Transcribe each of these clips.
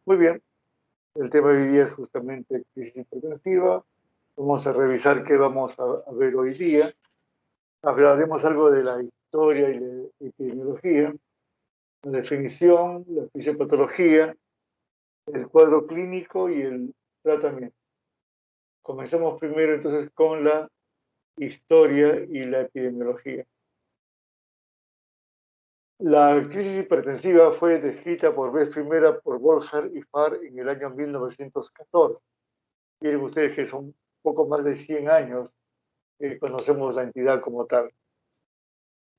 Muy bien, el tema de hoy día es justamente crisis hipertensiva. Vamos a revisar qué vamos a ver hoy día. Hablaremos algo de la historia y la epidemiología, la definición, la fisiopatología, el cuadro clínico y el tratamiento. Comencemos primero entonces con la historia y la epidemiología. La crisis hipertensiva fue descrita por vez primera por Bolhar y Farr en el año 1914. Miren ustedes que son poco más de 100 años que conocemos la entidad como tal.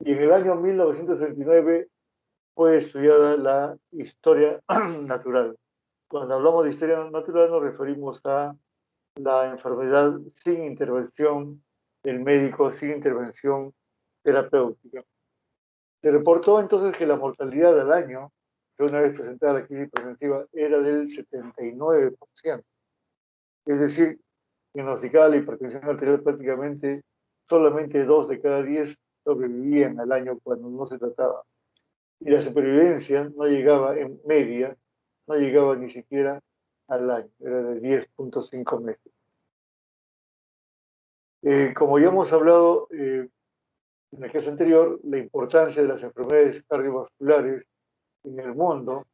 Y en el año 1969 fue estudiada la historia natural. Cuando hablamos de historia natural nos referimos a la enfermedad sin intervención del médico, sin intervención terapéutica. Se reportó entonces que la mortalidad al año, que una vez presentada la crisis hipertensiva, era del 79%. Es decir, diagnosticada la hipertensión arterial prácticamente solamente 2 de cada 10 sobrevivían al año cuando no se trataba. Y la supervivencia no llegaba en media, no llegaba ni siquiera al año, era de 10.5 meses. Como ya hemos hablado en la clase anterior, la importancia de las enfermedades cardiovasculares en el mundo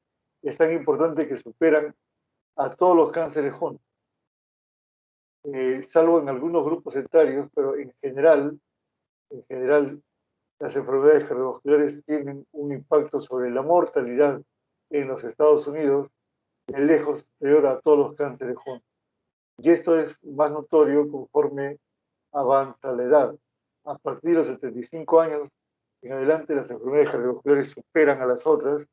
es tan importante que superan a todos los cánceres juntos, salvo en algunos grupos etarios, pero en general, las enfermedades cardiovasculares tienen un impacto sobre la mortalidad en los Estados Unidos de lejos superior a todos los cánceres juntos. Y esto es más notorio conforme avanza la edad. A partir de los 75 años en adelante, las enfermedades cardiovasculares superan a las otras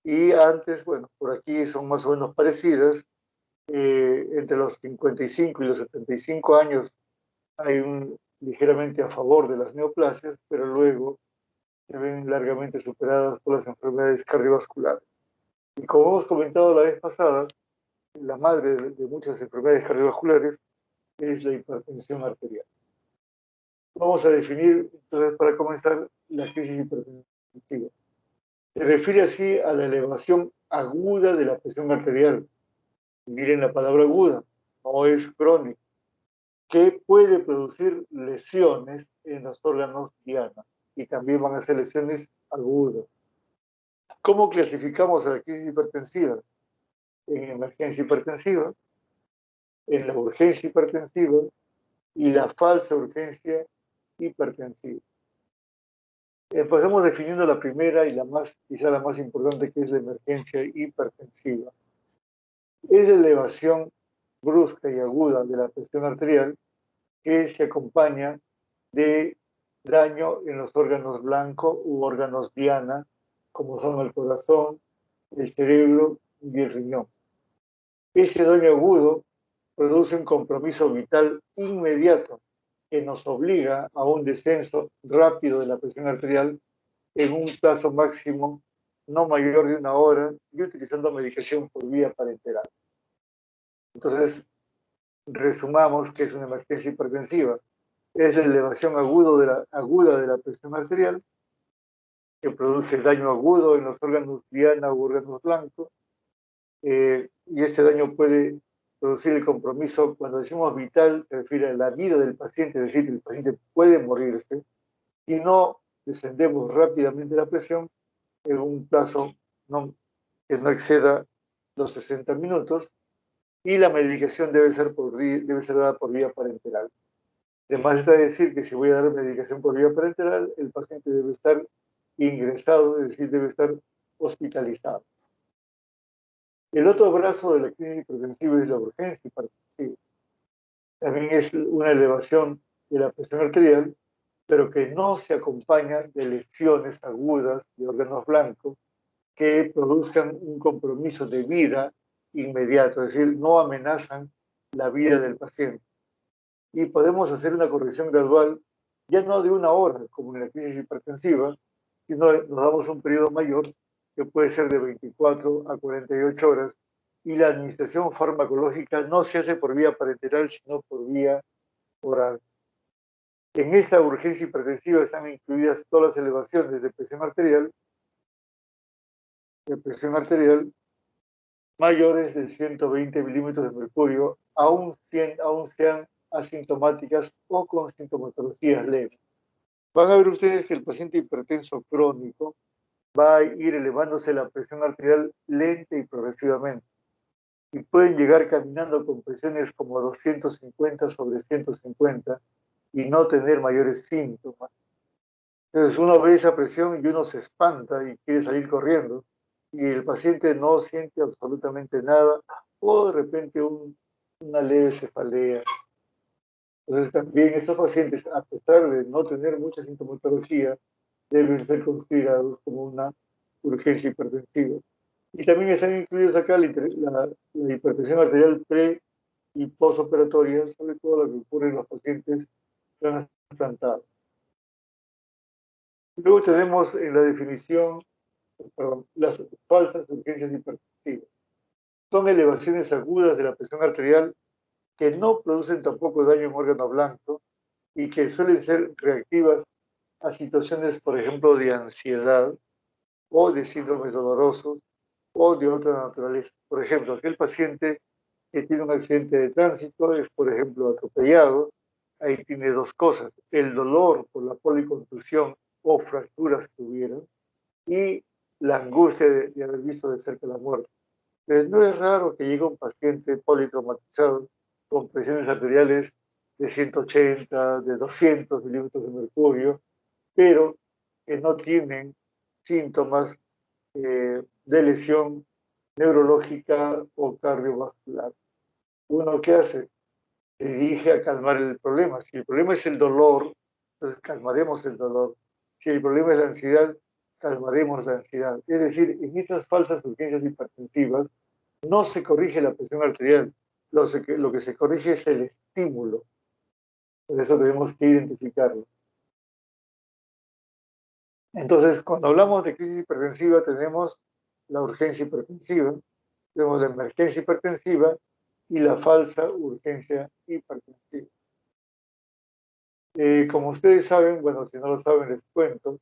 y antes, bueno, por aquí son más o menos parecidas. Entre los 55 y los 75 años hay un ligeramente a favor de las neoplasias, pero luego se ven largamente superadas por las enfermedades cardiovasculares. Y como hemos comentado la vez pasada, la madre de muchas enfermedades cardiovasculares es la hipertensión arterial. Vamos a definir, entonces, para comenzar, la crisis hipertensiva. Se refiere así a la elevación aguda de la presión arterial. Miren la palabra aguda, no es crónica, que puede producir lesiones en los órganos diana y también van a ser lesiones agudas. ¿Cómo clasificamos a la crisis hipertensiva? En emergencia hipertensiva, en la urgencia hipertensiva y la falsa urgencia hipertensiva. Empezamos definiendo la primera y quizá la más importante, que es la emergencia hipertensiva. Es la elevación brusca y aguda de la presión arterial que se acompaña de daño en los órganos blancos u órganos diana, como son el corazón, el cerebro y el riñón. Ese daño agudo produce un compromiso vital inmediato que nos obliga a un descenso rápido de la presión arterial en un plazo máximo no mayor de 1 hora y utilizando medicación por vía parenteral. Entonces, resumamos que es una emergencia hipertensiva. Es la elevación aguda de la presión arterial que produce daño agudo en los órganos diana u órganos blancos, y ese daño puede producir el compromiso. Cuando decimos vital, se refiere a la vida del paciente, es decir, el paciente puede morirse si no descendemos rápidamente la presión en un plazo no, que no exceda los 60 minutos, y la medicación debe ser dada por vía parenteral. Además está decir que si voy a dar medicación por vía parenteral, el paciente debe estar ingresado, es decir, debe estar hospitalizado. El otro brazo de la crisis hipertensiva es la urgencia hipertensiva. También es una elevación de la presión arterial, pero que no se acompaña de lesiones agudas de órganos blancos que produzcan un compromiso de vida inmediato, es decir, no amenazan la vida del paciente. Y podemos hacer una corrección gradual, ya no de 1 hora, como en la crisis hipertensiva, sino nos damos un periodo mayor, que puede ser de 24 a 48 horas, y la administración farmacológica no se hace por vía parenteral, sino por vía oral. En esta urgencia hipertensiva están incluidas todas las elevaciones de presión arterial mayores de 120 milímetros de mercurio, aún sean asintomáticas o con sintomatologías leves. Van a ver ustedes que el paciente hipertenso crónico va a ir elevándose la presión arterial lenta y progresivamente. Y pueden llegar caminando con presiones como 250 sobre 150 y no tener mayores síntomas. Entonces uno ve esa presión y uno se espanta y quiere salir corriendo y el paciente no siente absolutamente nada o de repente una leve cefalea. Entonces también estos pacientes, a pesar de no tener mucha sintomatología, deben ser considerados como una urgencia hipertensiva. Y también están incluidos acá la hipertensión arterial pre y postoperatoria, sobre todo lo que ocurre en los pacientes transplantados. Luego tenemos en la definición, perdón, las falsas urgencias hipertensivas. Son elevaciones agudas de la presión arterial que no producen tampoco daño en órgano blanco y que suelen ser reactivas a situaciones, por ejemplo, de ansiedad o de síndromes dolorosos o de otra naturaleza. Por ejemplo, aquel paciente que tiene un accidente de tránsito es, por ejemplo, atropellado, ahí tiene dos cosas, el dolor por la policontusión o fracturas que hubieron y la angustia de haber visto de cerca la muerte. Entonces, no es raro que llegue un paciente politraumatizado con presiones arteriales de 180, de 200 milímetros de mercurio, pero que no tienen síntomas de lesión neurológica o cardiovascular. ¿Uno qué hace? Se dirige a calmar el problema. Si el problema es el dolor, entonces calmaremos el dolor. Si el problema es la ansiedad, calmaremos la ansiedad. Es decir, en estas falsas urgencias hipertensivas no se corrige la presión arterial. Lo que se corrige es el estímulo. Por eso tenemos que identificarlo. Entonces, cuando hablamos de crisis hipertensiva, tenemos la urgencia hipertensiva, tenemos la emergencia hipertensiva y la falsa urgencia hipertensiva. Como ustedes saben, bueno, si no lo saben, les cuento,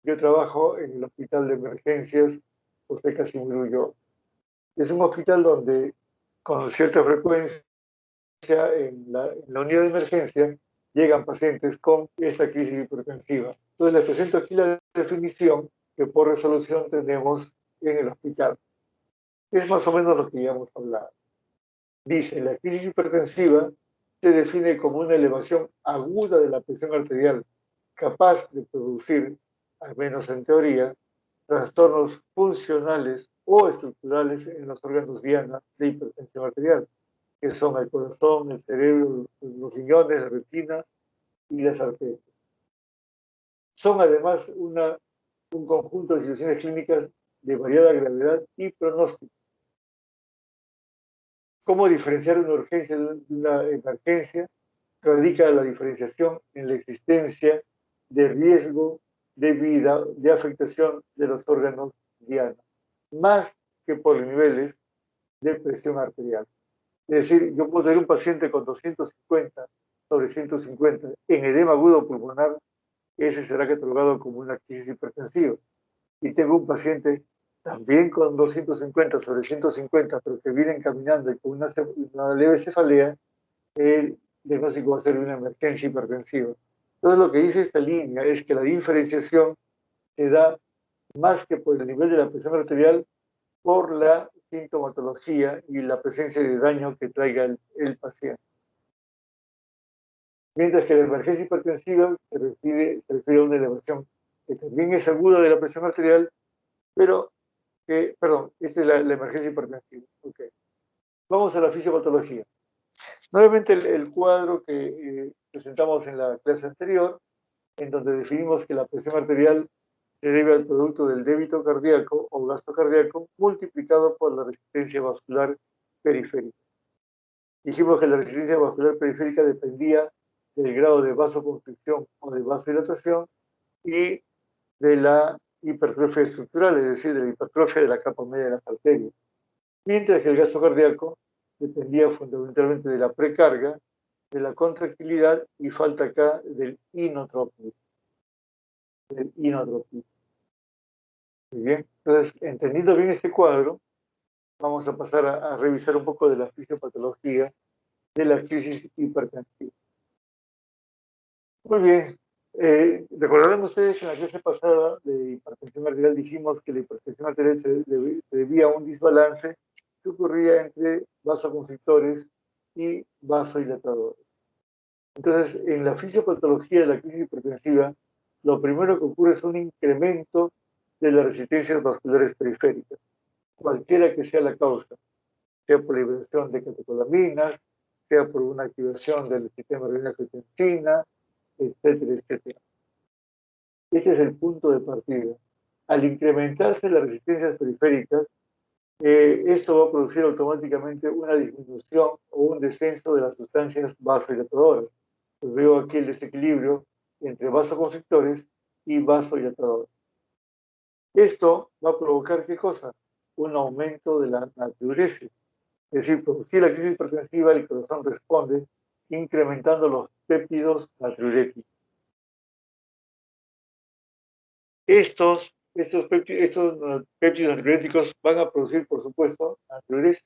yo trabajo en el Hospital de Emergencias José Casimiro Ulloa. Es un hospital donde con cierta frecuencia en la unidad de emergencia llegan pacientes con esta crisis hipertensiva. Entonces les presento aquí la definición que por resolución tenemos en el hospital. Es más o menos lo que ya hemos hablado. Dice, la crisis hipertensiva se define como una elevación aguda de la presión arterial capaz de producir, al menos en teoría, trastornos funcionales o estructurales en los órganos diana de hipertensión arterial, que son el corazón, el cerebro, los riñones, la retina y las arterias. Son además un conjunto de situaciones clínicas de variada gravedad y pronóstico. ¿Cómo diferenciar una urgencia de una emergencia? Radica la diferenciación en la existencia de riesgo de vida, de afectación de los órganos diana, más que por niveles de presión arterial. Es decir, yo puedo tener un paciente con 250 sobre 150 en edema agudo pulmonar, ese será catalogado como una crisis hipertensiva. Y tengo un paciente también con 250 sobre 150, pero que viene caminando y con una leve cefalea, el diagnóstico va a ser una emergencia hipertensiva. Entonces, lo que dice esta línea es que la diferenciación se da más que por el nivel de la presión arterial, por la sintomatología y la presencia de daño que traiga el paciente. Mientras que la emergencia hipertensiva se refiere a una elevación que también es aguda de la presión arterial, pero que, perdón, esta es la emergencia hipertensiva. Okay. Vamos a la fisiopatología. Nuevamente el cuadro que presentamos en la clase anterior, en donde definimos que la presión arterial se debe al producto del débito cardíaco o gasto cardíaco multiplicado por la resistencia vascular periférica. Dijimos que la resistencia vascular periférica dependía del grado de vasoconstricción o de vasodilatación y de la hipertrofia estructural, es decir, de la hipertrofia de la capa media de las arterias. Mientras que el gasto cardíaco dependía fundamentalmente de la precarga, de la contractilidad y falta acá del inotropismo. Muy bien, entonces, entendiendo bien este cuadro, vamos a pasar a revisar un poco de la fisiopatología de la crisis hipertensiva. Muy bien. Recordarán ustedes que en la clase pasada de hipertensión arterial dijimos que la hipertensión arterial se debía a un desbalance que ocurría entre vasoconstrictores y vasodilatadores. Entonces, en la fisiopatología de la crisis hipertensiva, lo primero que ocurre es un incremento de las resistencias vasculares periféricas, cualquiera que sea la causa, sea por liberación de catecolaminas, sea por una activación del sistema renina-angiotensina, etcétera, etcétera. Este es el punto de partida. Al incrementarse las resistencias periféricas, esto va a producir automáticamente una disminución o un descenso de las sustancias vasodilatadoras. Pues veo aquí el desequilibrio entre vasoconstrictores y vasodilatadores. Esto va a provocar, ¿qué cosa? Un aumento de la natriuresis. Es decir, producir la crisis hipertensiva, el corazón responde incrementando los péptidos natriuréticos. Estos péptidos natriuréticos van a producir, por supuesto, natriuresis.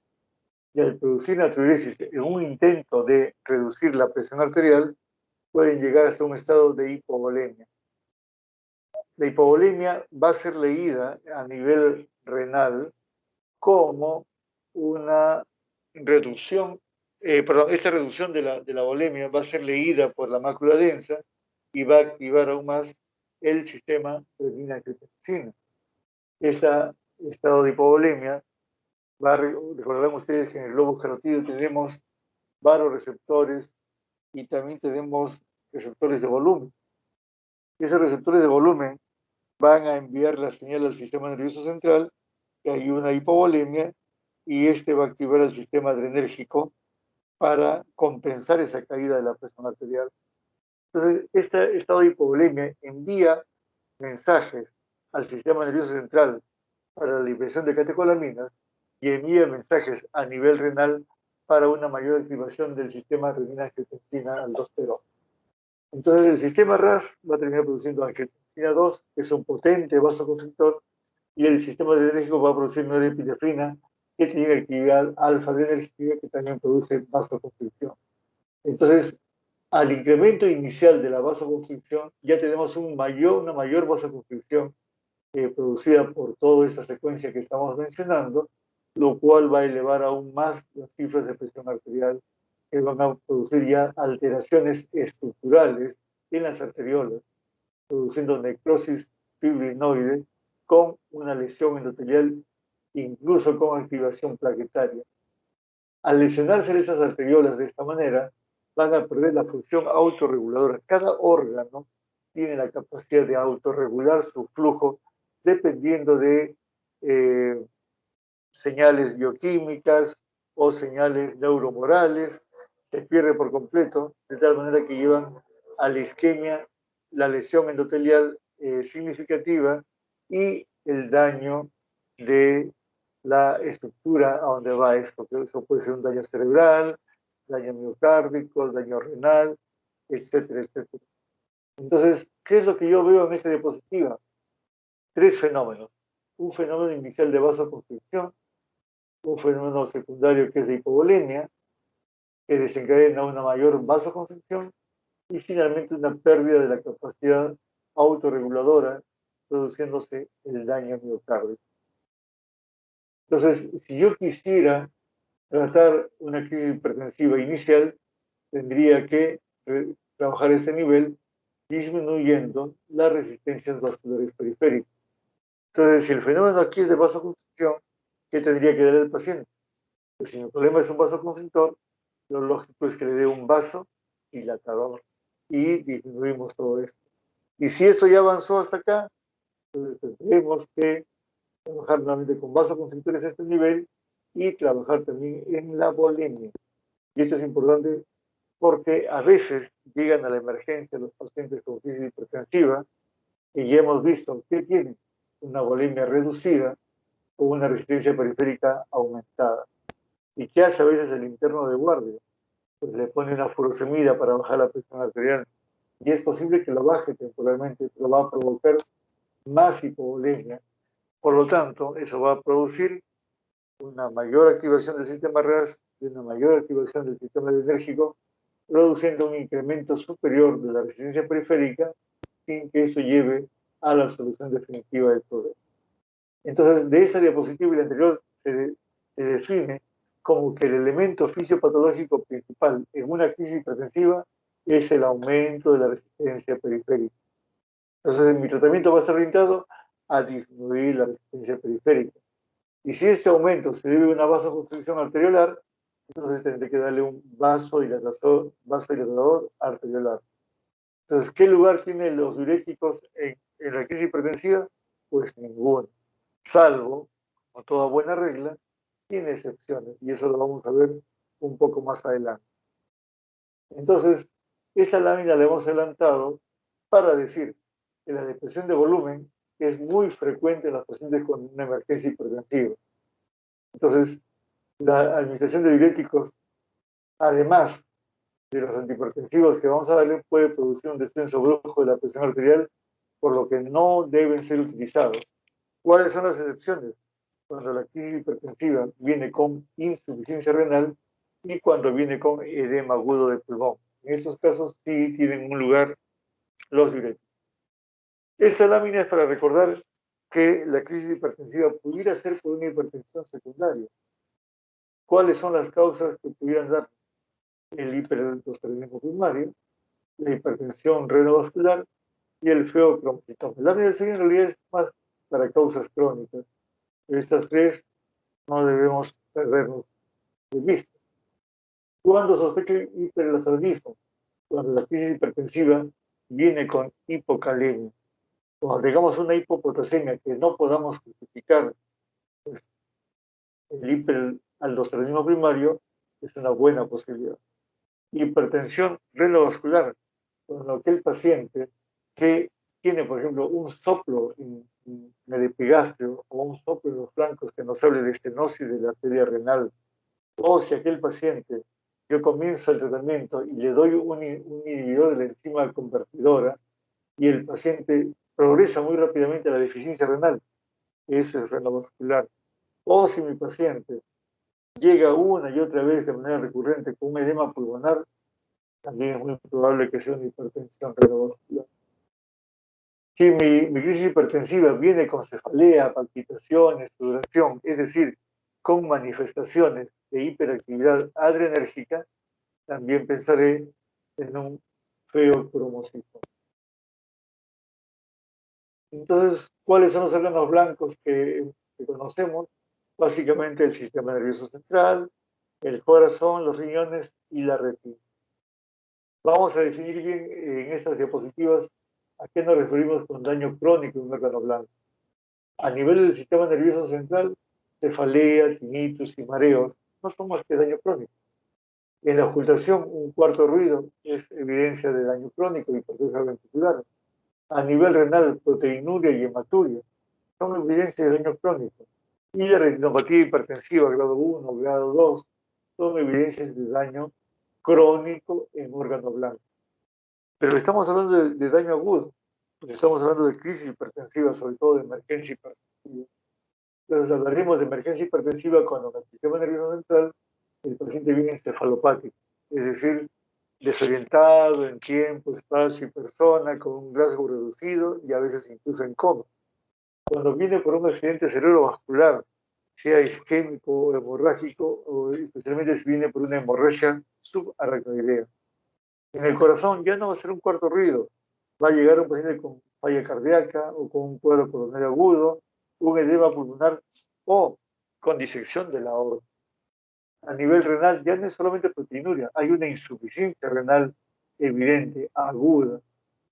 Y al producir natriuresis en un intento de reducir la presión arterial, pueden llegar hasta un estado de hipovolemia. La hipovolemia va a ser leída a nivel renal como una reducción, esta reducción de la volemia va a ser leída por la mácula densa y va a activar aún más el sistema renina-angiotensina. Este estado de hipovolemia, recordarán ustedes que en el globo carotídeo tenemos varoreceptores y también tenemos receptores de volumen. Esos receptores de volumen van a enviar la señal al sistema nervioso central que hay una hipovolemia y este va a activar el sistema adrenérgico para compensar esa caída de la presión arterial. Entonces, este estado de hipovolemia envía mensajes al sistema nervioso central para la liberación de catecolaminas y envía mensajes a nivel renal para una mayor activación del sistema renina-angiotensina-aldosterona. Entonces, el sistema RAS va a terminar produciendo angiotensina 2, que es un potente vasoconstrictor, y el sistema adrenérgico va a producir norepinefrina, que tiene actividad alfa-adrenérgica, que también produce vasoconstricción. Entonces, al incremento inicial de la vasoconstricción, ya tenemos una mayor vasoconstricción producida por toda esta secuencia que estamos mencionando, lo cual va a elevar aún más las cifras de presión arterial, que van a producir ya alteraciones estructurales en las arteriolas, produciendo necrosis fibrinoide con una lesión endotelial, incluso con activación plaquetaria. Al lesionarse esas arteriolas de esta manera, van a perder la función autorreguladora. Cada órgano tiene la capacidad de autorregular su flujo dependiendo de señales bioquímicas o señales neuromorales. Se pierde por completo, de tal manera que llevan a la isquemia, la lesión endotelial significativa y el daño de la estructura a donde va esto. Eso puede ser un daño cerebral, daño miocárdico, daño renal, etcétera, etcétera. Entonces, ¿qué es lo que yo veo en esta diapositiva? Tres fenómenos. Un fenómeno inicial de vasoconstricción, un fenómeno secundario que es de hipovolemia, que desencadena una mayor vasoconstricción, y finalmente una pérdida de la capacidad autorreguladora, produciéndose el daño miocárdico. Entonces, si yo quisiera tratar una crisis hipertensiva inicial, tendría que trabajar ese nivel disminuyendo las resistencias vasculares periféricas. Entonces, si el fenómeno aquí es de vasoconstricción, ¿qué tendría que dar el paciente? Pues si el problema es un vasoconstrictor, lo lógico es que le dé un vasodilatador y disminuimos todo esto. Y si esto ya avanzó hasta acá, entonces tendremos que trabajar nuevamente con vasoconstrictores a este nivel y trabajar también en la volemia. Y esto es importante porque a veces llegan a la emergencia los pacientes con crisis hipertensiva y ya hemos visto que tienen una volemia reducida o una resistencia periférica aumentada. ¿Y qué hace a veces el interno de guardia? Pues le pone una furosemida para bajar la presión arterial. Y es posible que lo baje temporalmente, pero va a provocar más hipovolemia. Por lo tanto, eso va a producir una mayor activación del sistema RAS y una mayor activación del sistema adrenérgico, produciendo un incremento superior de la resistencia periférica sin que eso lleve a la solución definitiva del problema. Entonces, de esa diapositiva y la anterior se define como que el elemento fisiopatológico principal en una crisis hipertensiva es el aumento de la resistencia periférica. Entonces, mi tratamiento va a ser orientado a disminuir la resistencia periférica. Y si este aumento se debe a una vasoconstricción arteriolar, entonces tendré que darle un vasodilatador arteriolar. Entonces, ¿qué lugar tienen los diuréticos en la crisis hipertensiva? Pues ninguno, salvo, como toda buena regla, tiene excepciones, y eso lo vamos a ver un poco más adelante. Entonces, esta lámina la hemos adelantado para decir que la depresión de volumen es muy frecuente en los pacientes con una emergencia hipertensiva. Entonces, la administración de diuréticos, además de los antihipertensivos que vamos a darle, puede producir un descenso brusco de la presión arterial, por lo que no deben ser utilizados. ¿Cuáles son las excepciones? Cuando la crisis hipertensiva viene con insuficiencia renal y cuando viene con edema agudo del pulmón. En estos casos sí tienen un lugar los diuréticos. Esta lámina es para recordar que la crisis hipertensiva pudiera ser por una hipertensión secundaria. ¿Cuáles son las causas que pudieran dar el hiperaldosteronismo primario, la hipertensión renovascular y el feocromocitoma? La lámina del sueño en realidad es más para causas crónicas. Estas tres no debemos perdernos de vista. ¿Cuándo sospecho hiperaldosteronismo? Cuando la crisis hipertensiva viene con hipocalemia. Cuando tengamos una hipopotasemia que no podamos justificar, pues, el hiperaldosteronismo primario es una buena posibilidad. Hipertensión renovascular, cuando aquel paciente que tiene, por ejemplo, un soplo en el epigastrio o un soplo en los flancos que nos hable de estenosis de la arteria renal, o si aquel paciente, yo comienzo el tratamiento y le doy un inhibidor de la enzima convertidora y el paciente progresa muy rápidamente a la deficiencia renal, eso es renovascular. O si mi paciente llega una y otra vez de manera recurrente con un edema pulmonar, también es muy probable que sea una hipertensión renovascular. Si mi crisis hipertensiva viene con cefalea, palpitaciones, sudoración, es decir, con manifestaciones de hiperactividad adrenérgica, también pensaré en un feocromocitoma. Entonces, ¿cuáles son los órganos blancos que conocemos? Básicamente el sistema nervioso central, el corazón, los riñones y la retina. Vamos a definir bien en estas diapositivas a qué nos referimos con daño crónico en un órgano blanco. A nivel del sistema nervioso central, cefalea, tinnitus y mareos no son más que daño crónico. En la ocultación, un cuarto ruido es evidencia de daño crónico y hipertrofia ventricular. A nivel renal, proteinuria y hematuria son evidencia de daño crónico. Y la retinopatía hipertensiva grado 1, grado 2, son evidencias de daño crónico en órgano blanco. Pero estamos hablando de daño agudo, porque estamos hablando de crisis hipertensiva, sobre todo de emergencia hipertensiva. Entonces hablaremos de emergencia hipertensiva cuando en el sistema nervioso central el paciente viene encefalopático, es decir, desorientado en tiempo, espacio y persona, con un rasgo reducido y a veces incluso en coma. Cuando viene por un accidente cerebrovascular, sea isquémico o hemorrágico, o especialmente si viene por una hemorragia subaracnoidea. En el corazón ya no va a ser un cuarto ruido, va a llegar un paciente con falla cardíaca o con un cuadro coronario agudo, un edema pulmonar o con disección de la aorta. A nivel renal ya no es solamente proteinuria, hay una insuficiencia renal evidente, aguda.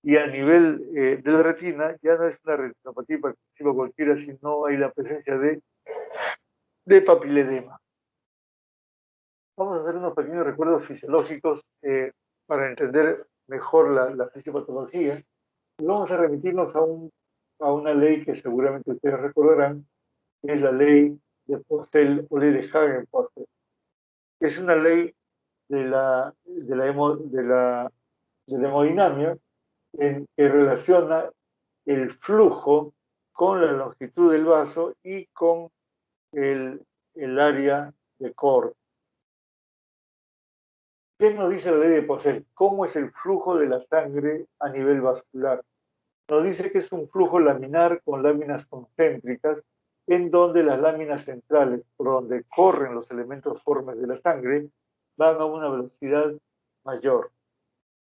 Y a nivel de la retina ya no es una retinopatía hipertensiva cualquiera, sino hay la presencia de papiledema. Vamos a hacer unos pequeños recuerdos fisiológicos para entender mejor la fisiopatología. Y vamos a remitirnos a una ley que seguramente ustedes recordarán, que es la ley de Postel o ley de Hagen-Postel. Es una ley de la hemodinamia que relaciona el flujo con la longitud del vaso y con el el área de Cort. ¿Qué nos dice la ley de Poiseuille? ¿Cómo es el flujo de la sangre a nivel vascular? Nos dice que es un flujo laminar con láminas concéntricas, en donde las láminas centrales, por donde corren los elementos formes de la sangre, van a una velocidad mayor.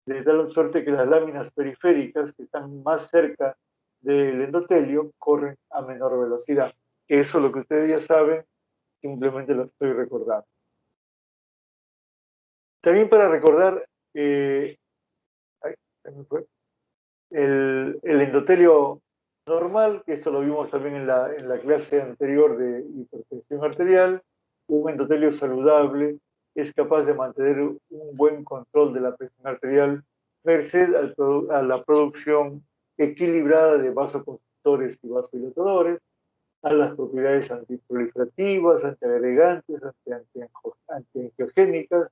De tal suerte que las láminas periféricas, que están más cerca del endotelio, corren a menor velocidad. Eso es lo que ustedes ya saben, simplemente lo estoy recordando. También para recordar, ay, el endotelio normal, que esto lo vimos también en la clase anterior de hipertensión arterial, un endotelio saludable es capaz de mantener un buen control de la presión arterial merced a la producción equilibrada de vasoconstrictores y vasodilatadores, a las propiedades antiproliferativas, antiagregantes, antiangiogénicas,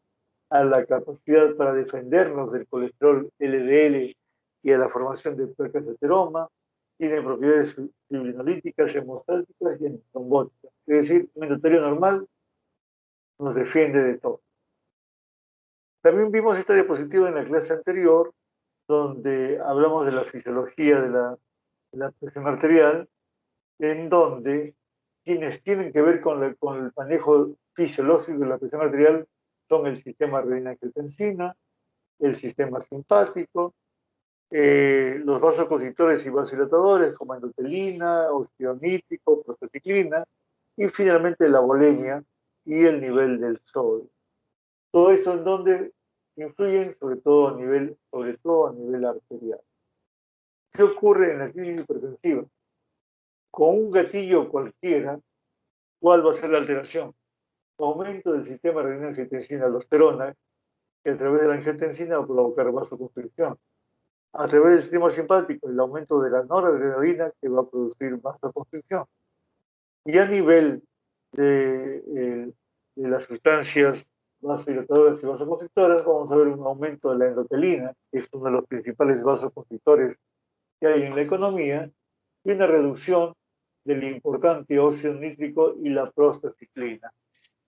a la capacidad para defendernos del colesterol LDL y a la formación de placas de ateroma, tiene propiedades fibrinolíticas, hemostálticas y antitrombóticas. Es decir, un endotelio normal nos defiende de todo. También vimos esta diapositiva en la clase anterior, donde hablamos de la fisiología de la presión arterial, en donde quienes tienen que ver con el manejo fisiológico de la presión arterial son el sistema renina-angiotensina, el sistema simpático, los vasoconstrictores y vasodilatadores como endotelina, osteonítico, prostaciclina, y finalmente la volemia y el nivel del sodio. Todo eso en donde influyen sobre todo a nivel arterial. ¿Qué ocurre en la crisis hipertensiva? Con un gatillo cualquiera, ¿cuál va a ser la alteración? Aumento del sistema renina-angiotensina-aldosterona, que a través de la angiotensina va a provocar vasoconstricción. A través del sistema simpático, el aumento de la noradrenalina, que va a producir vasoconstricción. Y a nivel de las sustancias vasodilatadoras y vasoconstrictoras, vamos a ver un aumento de la endotelina, que es uno de los principales vasoconstrictores que hay en la economía, y una reducción del importante óxido nítrico y la prostaciclina.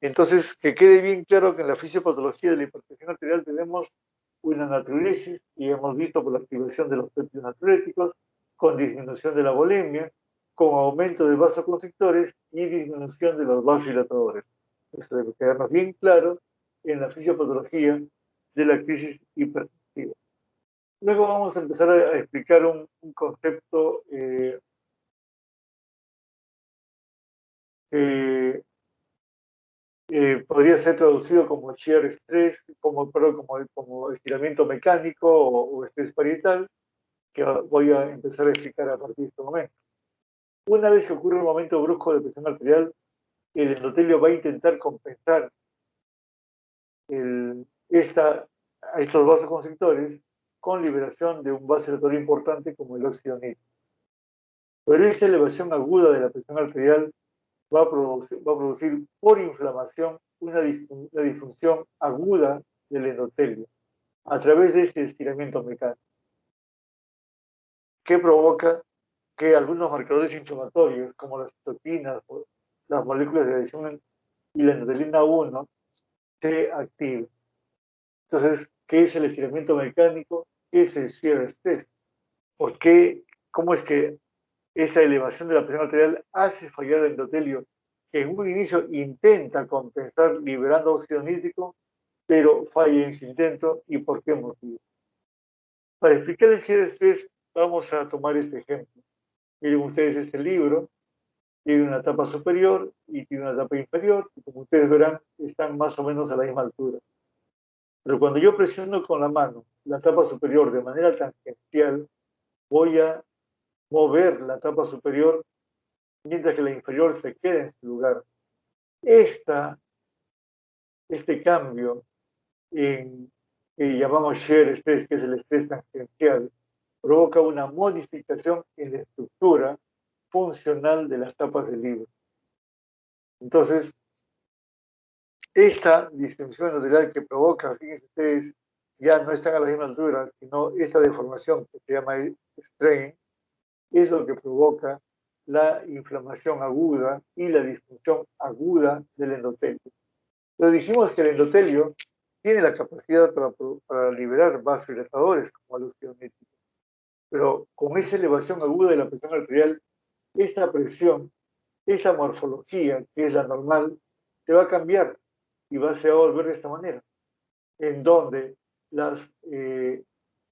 Entonces, que quede bien claro que en la fisiopatología de la hipertensión arterial tenemos una natriuresis, y hemos visto por la activación de los péptidos natriuréticos, con disminución de la volemia, con aumento de vasoconstrictores y disminución de los vasodilatadores. Eso debe quedarnos bien claro en la fisiopatología de la crisis hipertensiva. Luego vamos a empezar a explicar un concepto que podría ser traducido como shear stress, como estiramiento mecánico o estrés parietal, que voy a empezar a explicar a partir de este momento. Una vez que ocurre un momento brusco de presión arterial, el endotelio va a intentar compensar a estos vasoconstrictores con liberación de un vasodilatador importante como el óxido nítrico. Pero esta elevación aguda de la presión arterial va a producir por inflamación una disfunción aguda del endotelio a través de este estiramiento mecánico, que provoca que algunos marcadores inflamatorios, como las citoquinas, las moléculas de adhesión y la endotelina 1, se activen. Entonces, ¿qué es el estiramiento mecánico? ¿Qué es el shear stress? ¿Por qué? ¿Cómo es que esa elevación de la presión arterial hace fallar el endotelio, que en un inicio intenta compensar liberando óxido nítrico, pero falla en su intento? ¿Y por qué motivo? Para explicar el shear stress, vamos a tomar este ejemplo. Miren ustedes este libro, tiene una tapa superior y tiene una tapa inferior, y como ustedes verán, están más o menos a la misma altura. Pero cuando yo presiono con la mano la tapa superior de manera tangencial, voy a mover la tapa superior mientras que la inferior se queda en su lugar. Este cambio que llamamos shear stress, que es el estrés tangencial, provoca una modificación en la estructura funcional de las tapas del libro. Entonces, esta distensión endoterial que provoca, fíjense ustedes, ya no están a la misma altura, sino esta deformación que se llama strain, es lo que provoca la inflamación aguda y la disfunción aguda del endotelio. Lo dijimos que el endotelio tiene la capacidad para liberar vasodilatadores como el óxido nítrico, pero con esa elevación aguda de la presión arterial, esta presión, esta morfología, que es la normal, se va a cambiar y se va a volver de esta manera, en donde las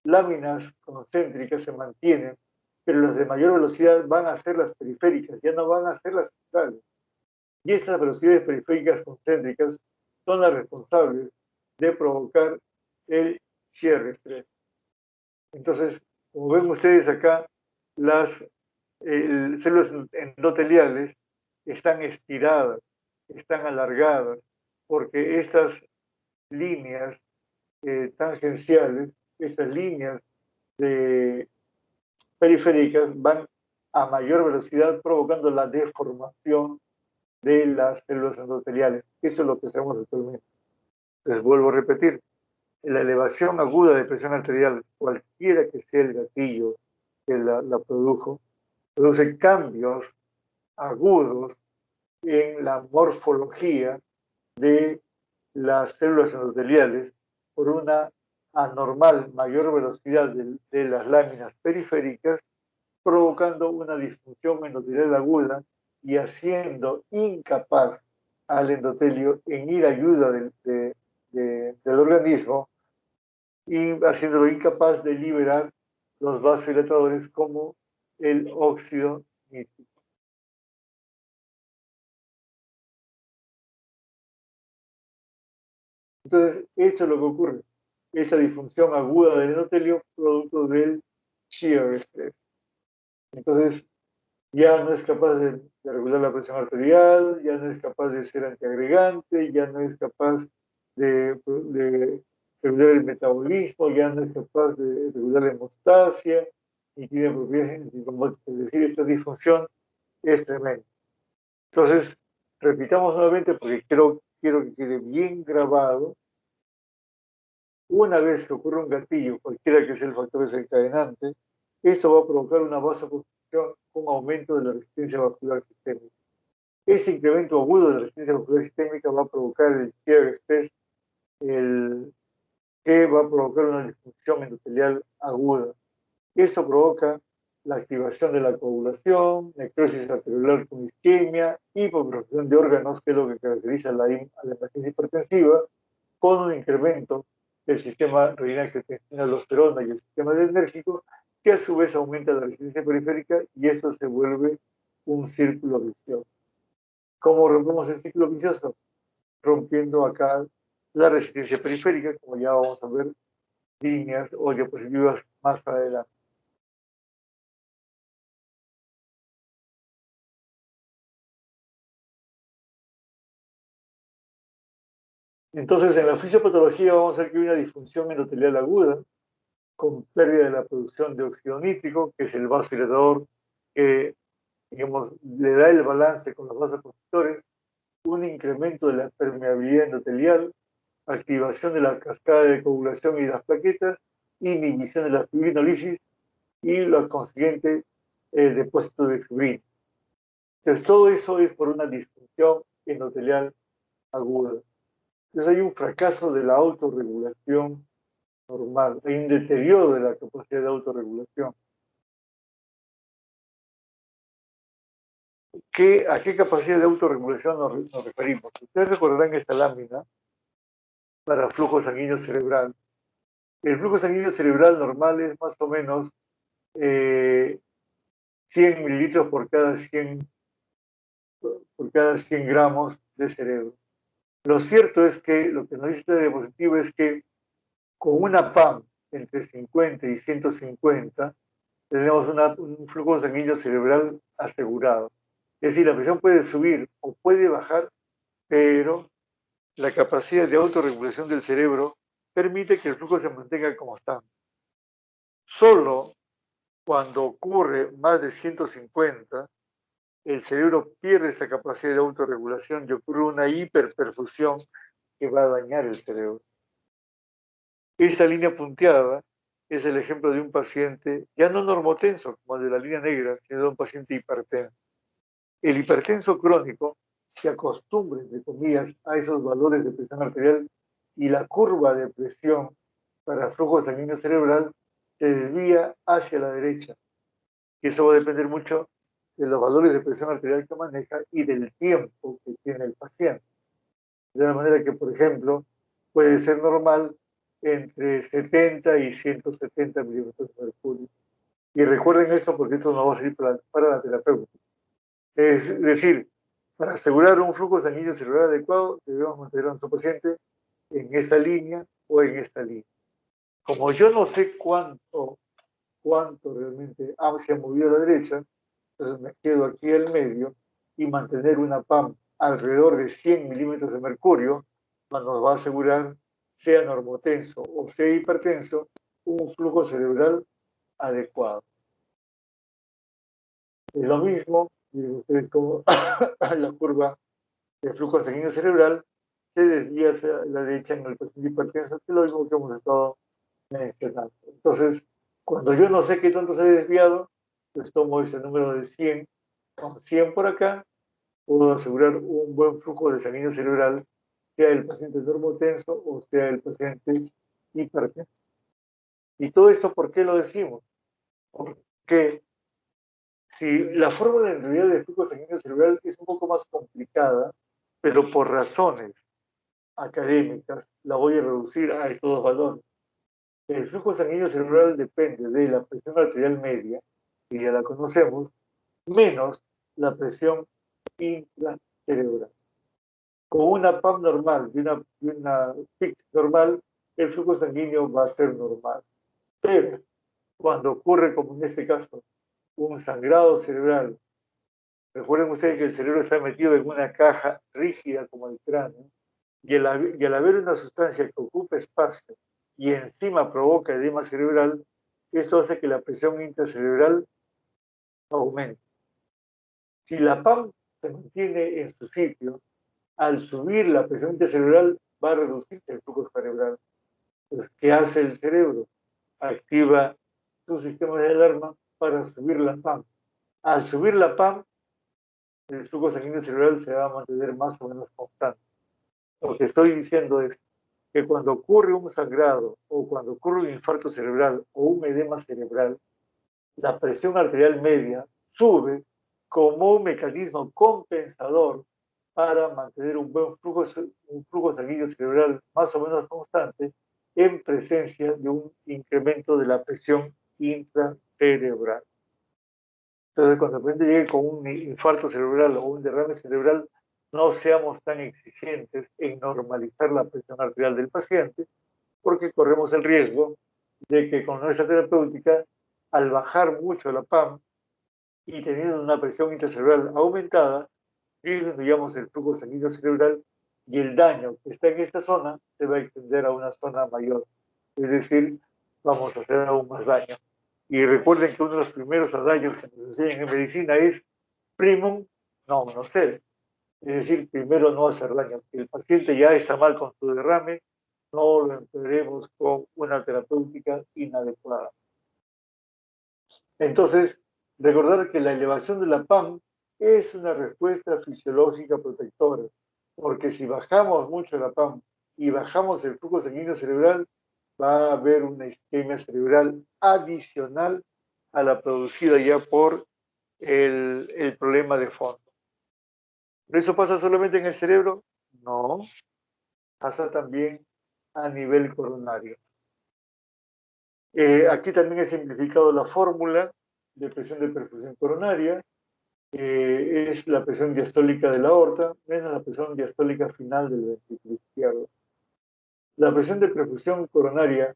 láminas concéntricas se mantienen, pero las de mayor velocidad van a ser las periféricas, ya no van a ser las centrales. Y estas velocidades periféricas concéntricas son las responsables de provocar el shear stress. Entonces, como ven ustedes acá, las células endoteliales están estiradas, están alargadas, porque estas líneas tangenciales, estas líneas periféricas van a mayor velocidad, provocando la deformación de las células endoteliales. Eso es lo que hacemos actualmente. Les vuelvo a repetir, la elevación aguda de presión arterial, cualquiera que sea el gatillo que la produce cambios agudos en la morfología de las células endoteliales por una anormal mayor velocidad de las láminas periféricas, provocando una disfunción endotelial aguda y haciendo incapaz al endotelio en ir a ayuda del organismo y haciéndolo incapaz de liberar los vasodilatadores como el óxido nítrico. Entonces, eso es lo que ocurre, esa disfunción aguda del endotelio producto del shear stress. Entonces, ya no es capaz de regular la presión arterial, ya no es capaz de ser antiagregante, ya no es capaz de regular el metabolismo, ya no es capaz de regular la hemostasia, y tiene propiedades, es decir, esta disfunción es tremenda. Entonces, repitamos nuevamente porque quiero que quede bien grabado. Una vez que ocurre un gatillo, cualquiera que sea el factor desencadenante, esto va a provocar una vasoconstricción con aumento de la resistencia vascular sistémica. Ese incremento agudo de la resistencia vascular sistémica va a provocar el shear stress, que va a provocar una disfunción endotelial aguda. Esto provoca la activación de la coagulación, necrosis arteriolar con isquemia, hipoperfusión de órganos, que es lo que caracteriza a la emergencia hipertensiva, con un incremento del sistema renina-angiotensina aldosterona y el sistema adrenérgico, que a su vez aumenta la resistencia periférica y eso se vuelve un círculo vicioso. ¿Cómo rompemos el círculo vicioso? Rompiendo acá la resistencia periférica, como ya vamos a ver líneas o diapositivas más adelante. Entonces, en la fisiopatología vamos a ver que hay una disfunción endotelial aguda con pérdida de la producción de óxido nítrico, que es el vasodilatador que, digamos, le da el balance con los vasoconstrictores, un incremento de la permeabilidad endotelial, activación de la cascada de coagulación y las plaquetas, inhibición de la fibrinolisis y lo consiguiente, el depósito de fibrina. Entonces, todo eso es por una disfunción endotelial aguda. Entonces, hay un fracaso de la autorregulación normal, hay un deterioro de la capacidad de autorregulación. ¿A qué capacidad de autorregulación nos referimos? Ustedes recordarán esta lámina para flujo sanguíneo cerebral. El flujo sanguíneo cerebral normal es más o menos 100 mililitros por cada 100 gramos de cerebro. Lo cierto es que lo que nos dice este diapositiva es que con una PAM entre 50 y 150 tenemos un flujo sanguíneo cerebral asegurado. Es decir, la presión puede subir o puede bajar, pero la capacidad de autorregulación del cerebro permite que el flujo se mantenga como está. Solo cuando ocurre más de 150, el cerebro pierde esta capacidad de autorregulación y ocurre una hiperperfusión que va a dañar el cerebro. Esta línea punteada es el ejemplo de un paciente ya no normotenso como el de la línea negra, sino de un paciente hipertenso. el hipertenso crónico se acostumbra, entre comillas, a esos valores de presión arterial y la curva de presión para flujo sanguíneo cerebral se desvía hacia la derecha. Y eso va a depender mucho de los valores de presión arterial que maneja y del tiempo que tiene el paciente. De la manera que, por ejemplo, puede ser normal entre 70 y 170 milímetros de mercurio. Y recuerden eso porque esto nos va a servir para la terapeuta. Es decir, para asegurar un flujo sanguíneo cerebral adecuado, debemos mantener a nuestro paciente en esa línea o en esta línea. Como yo no sé cuánto realmente se ha movido a la derecha, entonces me quedo aquí al medio y mantener una PAM alrededor de 100 milímetros de mercurio nos va a asegurar, sea normotenso o sea hipertenso, un flujo cerebral adecuado. Es lo mismo, miren ustedes cómo la curva de flujo sanguíneo cerebral se desvía hacia la derecha en el paciente hipertenso, que es lo mismo que hemos estado mencionando. Entonces, cuando yo no sé qué tanto se ha desviado, pues tomo ese número de 100, con 100 por acá, puedo asegurar un buen flujo de sanguíneo cerebral, sea el paciente normotenso o sea el paciente hipertenso. Y todo esto, ¿por qué lo decimos? Porque si la fórmula en realidad del flujo sanguíneo cerebral es un poco más complicada, pero por razones académicas la voy a reducir a estos dos valores. El flujo sanguíneo cerebral depende de la presión arterial media, que ya la conocemos, menos la presión intracerebral. Con una PAM normal y una PIC normal, el flujo sanguíneo va a ser normal. Pero cuando ocurre, como en este caso, un sangrado cerebral, recuerden ustedes que el cerebro está metido en una caja rígida como el cráneo, y al haber una sustancia que ocupa espacio y encima provoca edema cerebral, esto hace que la presión intracerebral aumente. Si la PAM se mantiene en su sitio, al subir la presión intracerebral va a reducirse el flujo cerebral. Entonces, ¿qué hace el cerebro? Activa su sistema de alarma para subir la PAM. Al subir la PAM, el flujo sanguíneo cerebral se va a mantener más o menos constante. Lo que estoy diciendo es que cuando ocurre un sangrado o cuando ocurre un infarto cerebral o un edema cerebral, la presión arterial media sube como un mecanismo compensador para mantener un flujo sanguíneo cerebral más o menos constante en presencia de un incremento de la presión intracerebral. Entonces, cuando el paciente llegue con un infarto cerebral o un derrame cerebral, no seamos tan exigentes en normalizar la presión arterial del paciente, porque corremos el riesgo de que con nuestra terapéutica, al bajar mucho la PAM y teniendo una presión intracerebral aumentada, disminuyamos el flujo sanguíneo cerebral y el daño que está en esta zona se va a extender a una zona mayor. Es decir, vamos a hacer aún más daño. Y recuerden que uno de los primeros daños que nos enseñan en medicina es primum non nocere. Es decir, primero no hacer daño. Si el paciente ya está mal con su derrame, no lo emplearemos con una terapéutica inadecuada. Entonces, recordar que la elevación de la PAM es una respuesta fisiológica protectora, porque si bajamos mucho la PAM y bajamos el flujo sanguíneo cerebral, va a haber una isquemia cerebral adicional a la producida ya por el problema de fondo. ¿Eso pasa solamente en el cerebro? No, pasa también a nivel coronario. Aquí también he simplificado la fórmula de presión de perfusión coronaria. Es la presión diastólica de la aorta menos la presión diastólica final del ventrículo izquierdo. La presión de perfusión coronaria,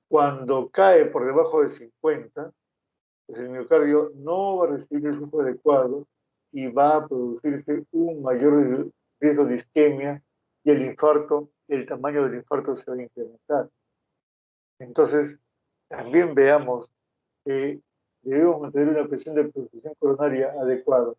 cuando cae por debajo de 50, pues el miocardio no va a recibir el flujo adecuado y va a producirse un mayor riesgo de isquemia y el tamaño del infarto se va a incrementar. Entonces, también veamos que debemos mantener una presión de perfusión coronaria adecuada.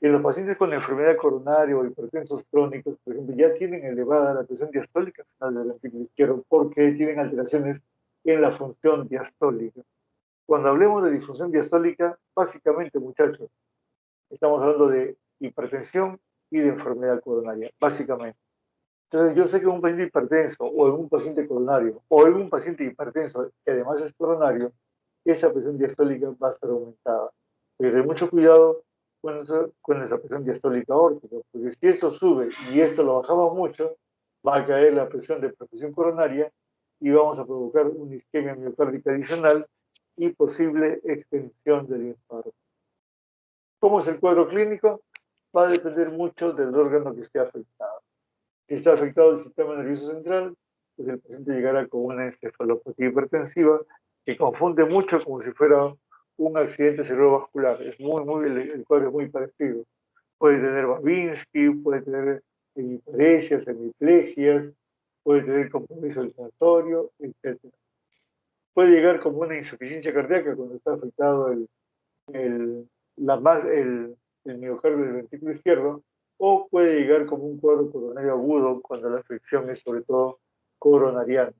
En los pacientes con enfermedad coronaria o hipertensos crónicos, por ejemplo, ya tienen elevada la presión diastólica final del ventrículo izquierdo porque tienen alteraciones en la función diastólica. Cuando hablemos de disfunción diastólica, básicamente, muchachos, estamos hablando de hipertensión y de enfermedad coronaria, básicamente. Entonces, yo sé que en un paciente hipertenso o en un paciente coronario o en un paciente hipertenso que además es coronario, esa presión diastólica va a estar aumentada. Hay que tener mucho cuidado con esa presión diastólica aórtica, porque si esto sube y esto lo bajamos mucho, va a caer la presión de perfusión coronaria y vamos a provocar una isquemia miocárdica adicional y posible extensión del infarto. ¿Cómo es el cuadro clínico? Va a depender mucho del órgano que esté afectado. Si está afectado el sistema nervioso central, pues el paciente llegará con una encefalopatía hipertensiva que confunde mucho como si fuera un accidente cerebrovascular. Es el cuadro es muy parecido. Puede tener Babinski, puede tener hemiparesias, hemiplegias, puede tener compromiso del sensatorio, etc. Puede llegar como una insuficiencia cardíaca cuando está afectado el, el miocardio del ventrículo izquierdo, o puede llegar como un cuadro coronario agudo cuando la afección es sobre todo coronariana.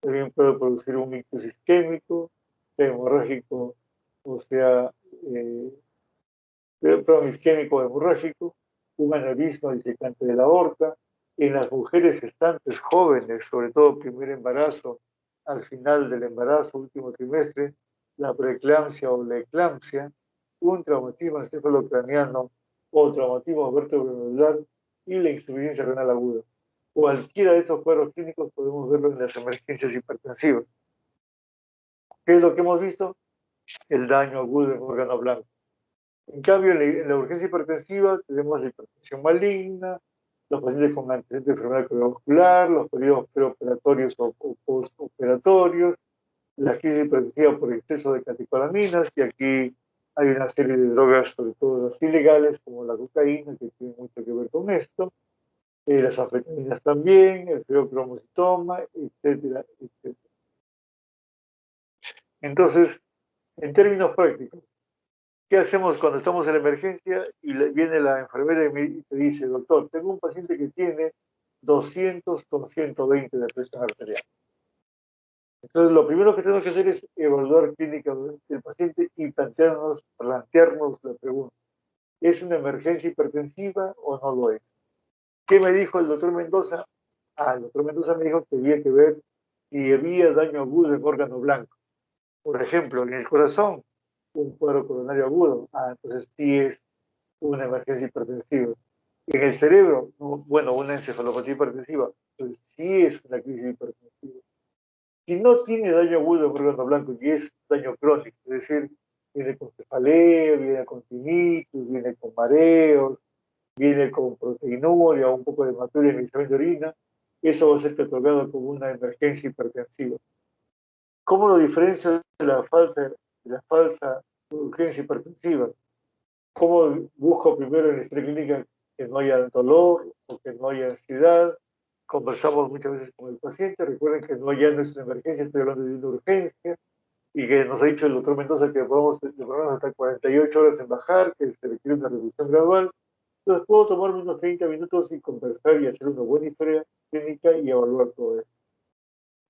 También puede producir un ictus isquémico, sea hemorrágico, o sea, eh, perdón, isquémico hemorrágico, un aneurisma disecante de la aorta. En las mujeres gestantes jóvenes, sobre todo primer embarazo, al final del embarazo, último trimestre, la preeclampsia o la eclampsia, un traumatismo encefalocraniano o traumatismo vertebromedular y la insuficiencia renal aguda. Cualquiera de estos cuadros clínicos podemos verlo en las emergencias hipertensivas. ¿Qué es lo que hemos visto? El daño agudo en órgano blanco. En cambio, en la urgencia hipertensiva tenemos la hipertensión maligna, los pacientes con antecedentes de enfermedad cardiovascular, los periodos preoperatorios o postoperatorios, la crisis hipertensiva por exceso de catecolaminas, y aquí hay una serie de drogas, sobre todo las ilegales, como la cocaína, que tiene mucho que ver con esto, las anfetaminas también, el feocromocitoma, etcétera, etcétera. Entonces, en términos prácticos, ¿qué hacemos cuando estamos en la emergencia y viene la enfermera y te dice, doctor, tengo un paciente que tiene 200 con 120 de presión arterial? Entonces, lo primero que tenemos que hacer es evaluar clínicamente el paciente y plantearnos la pregunta, ¿es una emergencia hipertensiva o no lo es? ¿Qué me dijo el doctor Mendoza? El doctor Mendoza me dijo que había que ver si había daño agudo en órgano blanco. Por ejemplo, en el corazón, un cuadro coronario agudo. Entonces sí es una emergencia hipertensiva. En el cerebro, no, bueno, una encefalopatía hipertensiva, pues sí es una crisis hipertensiva. Si no tiene daño agudo en órgano blanco y es daño crónico, es decir, viene con cefalea, viene con tinnitus, viene con mareos, viene con proteinuria, un poco de hematuria en el examen de orina, eso va a ser catalogado como una emergencia hipertensiva. ¿Cómo lo diferencio de la falsa urgencia hipertensiva? ¿Cómo busco primero en la historia clínica que no haya dolor o que no haya ansiedad? Conversamos muchas veces con el paciente. Recuerden que ya no es una emergencia, estoy hablando de una urgencia. Y que nos ha dicho el doctor Mendoza que podemos demorarnos hasta 48 horas en bajar, que se requiere una reducción gradual. Entonces puedo tomarme unos 30 minutos y conversar y hacer una buena historia clínica y evaluar todo esto.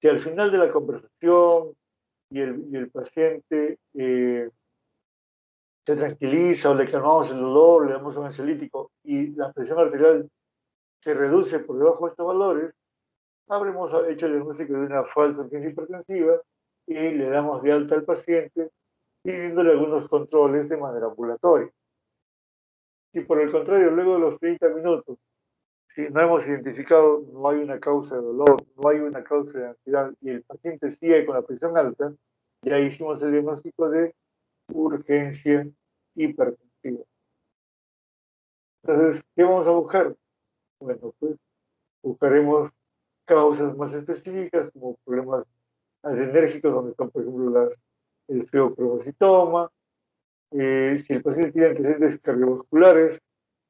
Si al final de la conversación y el paciente se tranquiliza o le calmamos el dolor, le damos un ansiolítico y la presión arterial se reduce por debajo de estos valores, habremos hecho el diagnóstico de una falsa urgencia hipertensiva y le damos de alta al paciente pidiéndole algunos controles de manera ambulatoria. Si por el contrario, luego de los 30 minutos, si no hemos identificado, no hay una causa de dolor, no hay una causa de ansiedad y el paciente sigue con la presión alta, ya hicimos el diagnóstico de urgencia hipertensiva. Entonces, ¿qué vamos a buscar? Bueno, pues buscaremos causas más específicas como problemas adrenérgicos, donde están, por ejemplo, el feocromocitoma. Si el paciente tiene antecedentes cardiovasculares,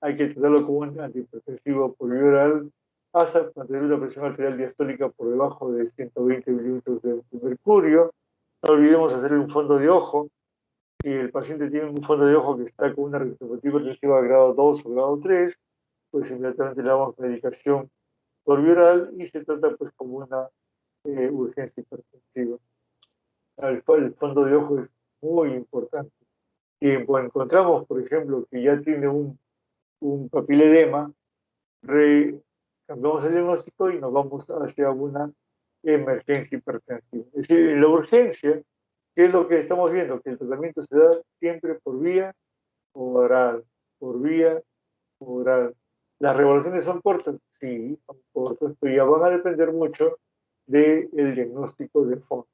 hay que tratarlo como un antihipertensivo poliviral hasta mantener una presión arterial diastólica por debajo de 120 milímetros de mercurio. No olvidemos hacer un fondo de ojo. Si el paciente tiene un fondo de ojo que está con una retinopatía hipertensiva grado 2 o grado 3, pues inmediatamente le damos medicación por viral y se trata pues como una urgencia hipertensiva. El fondo de ojo es muy importante. Si encontramos, por ejemplo, que ya tiene un papiledema, cambiamos el diagnóstico y nos vamos hacia una emergencia hipertensiva. Es decir, en la urgencia, ¿qué es lo que estamos viendo? Que el tratamiento se da siempre por vía oral, por vía oral. ¿Las revoluciones son cortas? Sí, son cortas, pero ya van a depender mucho del diagnóstico de fondo.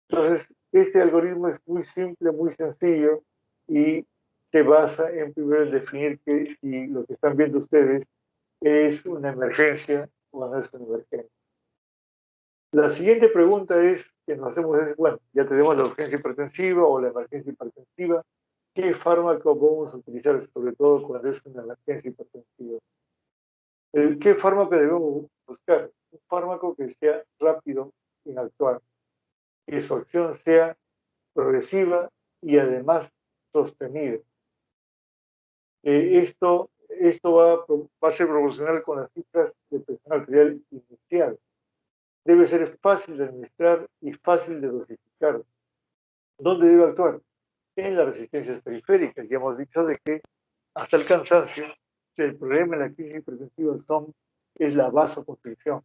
Entonces, este algoritmo es muy simple, muy sencillo y se basa en primero en definir que si lo que están viendo ustedes es una emergencia o no es una emergencia. La siguiente pregunta que nos hacemos es, bueno, ya tenemos la urgencia hipertensiva o la emergencia hipertensiva, ¿qué fármaco vamos a utilizar, sobre todo cuando es una emergencia hipertensiva? ¿Qué fármaco debemos buscar? Un fármaco que sea rápido en actuar, que su acción sea progresiva y además sostenida. Esto va a ser proporcional con las cifras de presión arterial inicial. Debe ser fácil de administrar y fácil de dosificar. ¿Dónde debe actuar? En las resistencias periféricas. Ya hemos dicho de que hasta el cansancio, que el problema en la crisis hipertensiva es la vasoconstricción,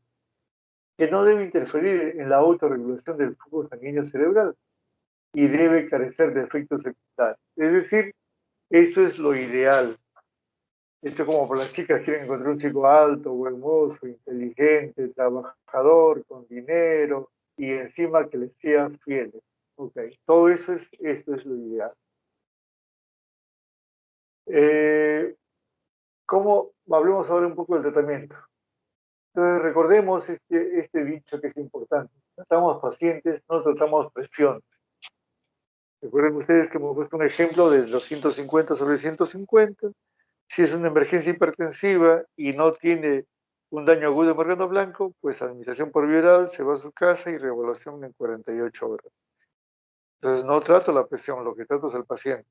que no debe interferir en la autorregulación del flujo sanguíneo cerebral y debe carecer de efectos secundarios. Es decir, esto es lo ideal. Esto es como para las chicas, quieren encontrar un chico alto, buen mozo, inteligente, trabajador, con dinero y encima que les sea fiel. Ok, todo esto es lo ideal. ¿Cómo? Hablemos ahora un poco del tratamiento. Entonces, recordemos este dicho que es importante. Tratamos pacientes, no tratamos presión. Recuerden ustedes que hemos puesto un ejemplo de 250 sobre 150. Si es una emergencia hipertensiva y no tiene un daño agudo en órgano blanco, pues administración por vía oral, se va a su casa y reevaluación en 48 horas. Entonces no trato la presión, lo que trato es el paciente.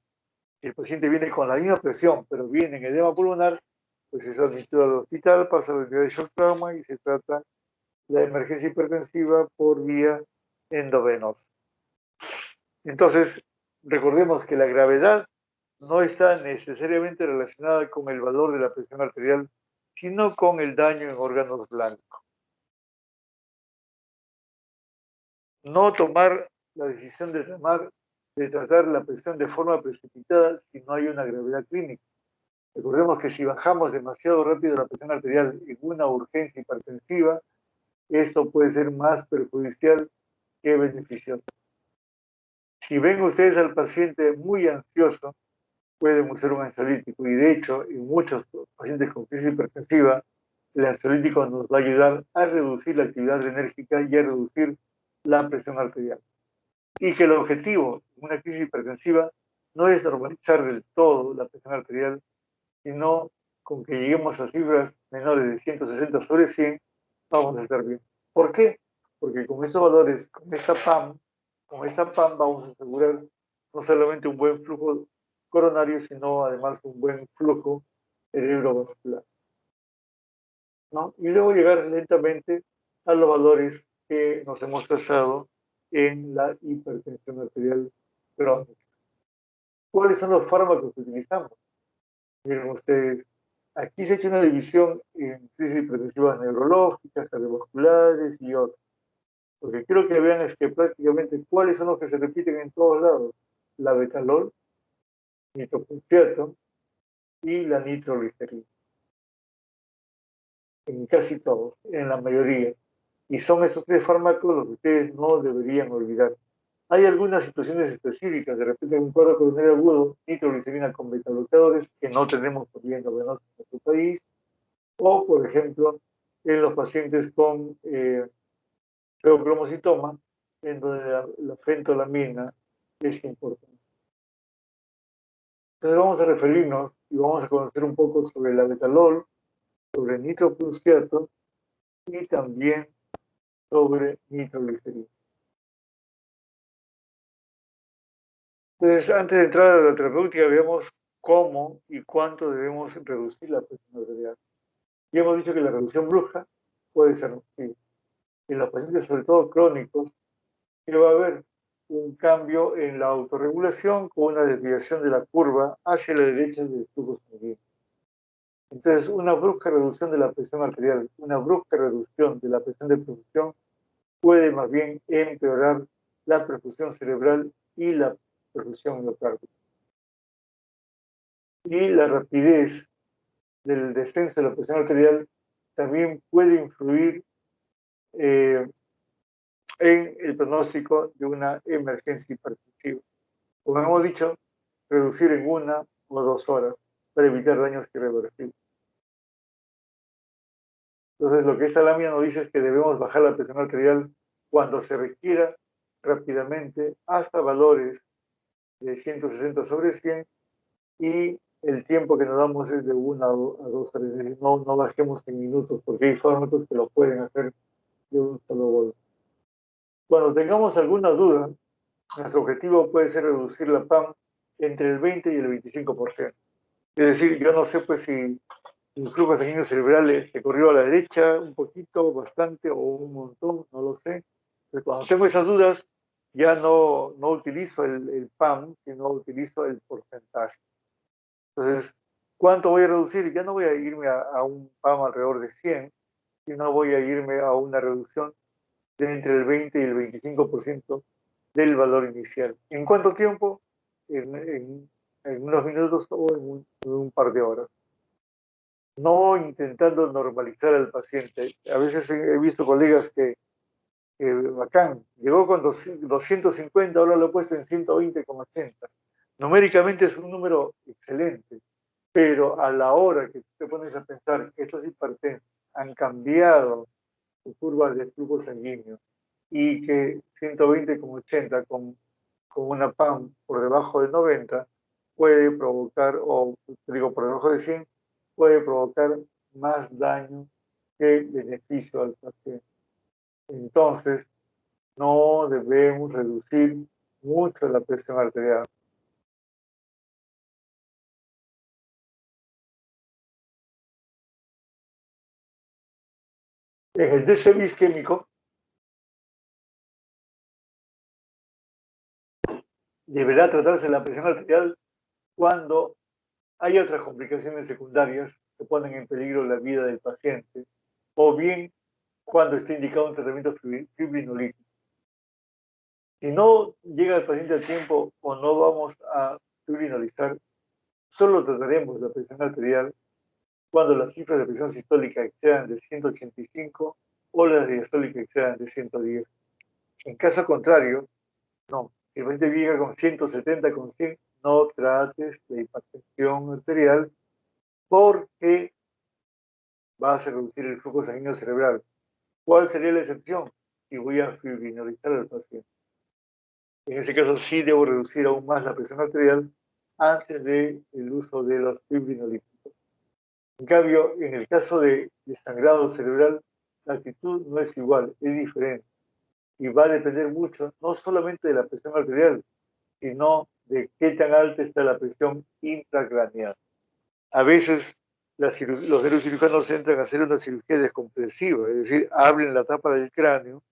Si el paciente viene con la misma presión, pero viene en edema pulmonar, pues es admitido al hospital, pasa a la unidad de shock trauma y se trata la emergencia hipertensiva por vía endovenosa. Entonces, recordemos que la gravedad no está necesariamente relacionada con el valor de la presión arterial, sino con el daño en órganos blancos. No tomar la decisión de tratar la presión de forma precipitada si no hay una gravedad clínica. Recordemos que si bajamos demasiado rápido la presión arterial en una urgencia hipertensiva, esto puede ser más perjudicial que beneficioso. Si ven ustedes al paciente muy ansioso, pueden usar un ansiolítico. Y de hecho, en muchos pacientes con crisis hipertensiva, el ansiolítico nos va a ayudar a reducir la actividad adrenérgica y a reducir la presión arterial. Y que el objetivo en una crisis hipertensiva no es normalizar del todo la presión arterial, sino con que lleguemos a cifras menores de 160 sobre 100, vamos a estar bien. ¿Por qué? Porque con estos valores, con esta PAM vamos a asegurar no solamente un buen flujo coronario, sino además un buen flujo cerebrovascular, ¿no? Y luego llegar lentamente a los valores que nos hemos trazado en la hipertensión arterial crónica. ¿Cuáles son los fármacos que utilizamos? Miren ustedes, aquí se ha hecho una división en crisis hipertensivas neurológicas, cardiovasculares y otras. Lo que quiero que vean es que prácticamente cuáles son los que se repiten en todos lados. La betalol, nitroprusiato y la nitroglicerina. En casi todos, en la mayoría. Y son esos tres fármacos los que ustedes no deberían olvidar. Hay algunas situaciones específicas, de repente en un cuadro coronario agudo, nitroglicerina con betabloqueadores que no tenemos por bien endovenosa en nuestro país, o por ejemplo en los pacientes con feocromocitoma, en donde la fentolamina es importante. Entonces vamos a referirnos y vamos a conocer un poco sobre la betalol, sobre nitroprusiato y también sobre nitroglicerina. Entonces, antes de entrar a la terapéutica, veamos cómo y cuánto debemos reducir la presión arterial. Ya hemos dicho que la reducción brusca puede ser nociva. En los pacientes, sobre todo crónicos, que va a haber un cambio en la autorregulación con una desviación de la curva hacia la derecha del flujo sanguíneo. Entonces, una brusca reducción de la presión arterial, una brusca reducción de la presión de perfusión puede más bien empeorar la perfusión cerebral y la perfusión miocárdica. Y la rapidez del descenso de la presión arterial también puede influir eh, en el pronóstico de una emergencia hipertensiva. Como hemos dicho, reducir en 1 o 2 horas para evitar daños irreversibles. Entonces, lo que esta lámina nos dice es que debemos bajar la presión arterial cuando se requiera rápidamente hasta valores de 160 sobre 100 y el tiempo que nos damos es de 1 a 2 horas. Es decir, no bajemos en minutos porque hay fármacos que lo pueden hacer de un solo golpe. Cuando tengamos alguna duda, nuestro objetivo puede ser reducir la PAM entre el 20 y el 25%. Es decir, yo no sé pues si el flujo sanguíneo cerebral se corrió a la derecha un poquito, bastante o un montón, no lo sé. Entonces, cuando tengo esas dudas, ya no utilizo el PAM, sino utilizo el porcentaje. Entonces, ¿cuánto voy a reducir? Ya no voy a irme a un PAM alrededor de 100, sino voy a irme a una reducción de entre el 20 y el 25% del valor inicial. ¿En cuánto tiempo? En unos minutos o en un par de horas. No intentando normalizar al paciente. A veces he visto colegas que bacán, llegó con 250, ahora lo he puesto en 120,80. Numéricamente es un número excelente, pero a la hora que te pones a pensar que estos hipertensos han cambiado su curva de flujo sanguíneo y que 120,80 con una PAM por debajo de 90 puede provocar, o digo por debajo de 100, puede provocar más daño que beneficio al paciente. Entonces, no debemos reducir mucho la presión arterial. En el DC isquémico deberá tratarse la presión arterial cuando hay otras complicaciones secundarias que ponen en peligro la vida del paciente, o bien cuando esté indicado un tratamiento fibrinolítico. Si no llega el paciente a tiempo o no vamos a fibrinolizar, solo trataremos la presión arterial cuando las cifras de presión sistólica excedan de 185 o las diastólicas excedan de 110. En caso contrario, no. Si el paciente llega con 170 con 100, no trates la hipertensión arterial porque vas a reducir el flujo sanguíneo cerebral. ¿Cuál sería la excepción? Si voy a fibrinolizar al paciente. En ese caso sí debo reducir aún más la presión arterial antes del uso de los fibrinolíticos. En cambio, en el caso de sangrado cerebral, la actitud no es igual, es diferente. Y va a depender mucho, no solamente de la presión arterial, sino de qué tan alta está la presión intracraneal. A veces los neurocirujanos entran a hacer una cirugía descompresiva, es decir, abren la tapa del cráneo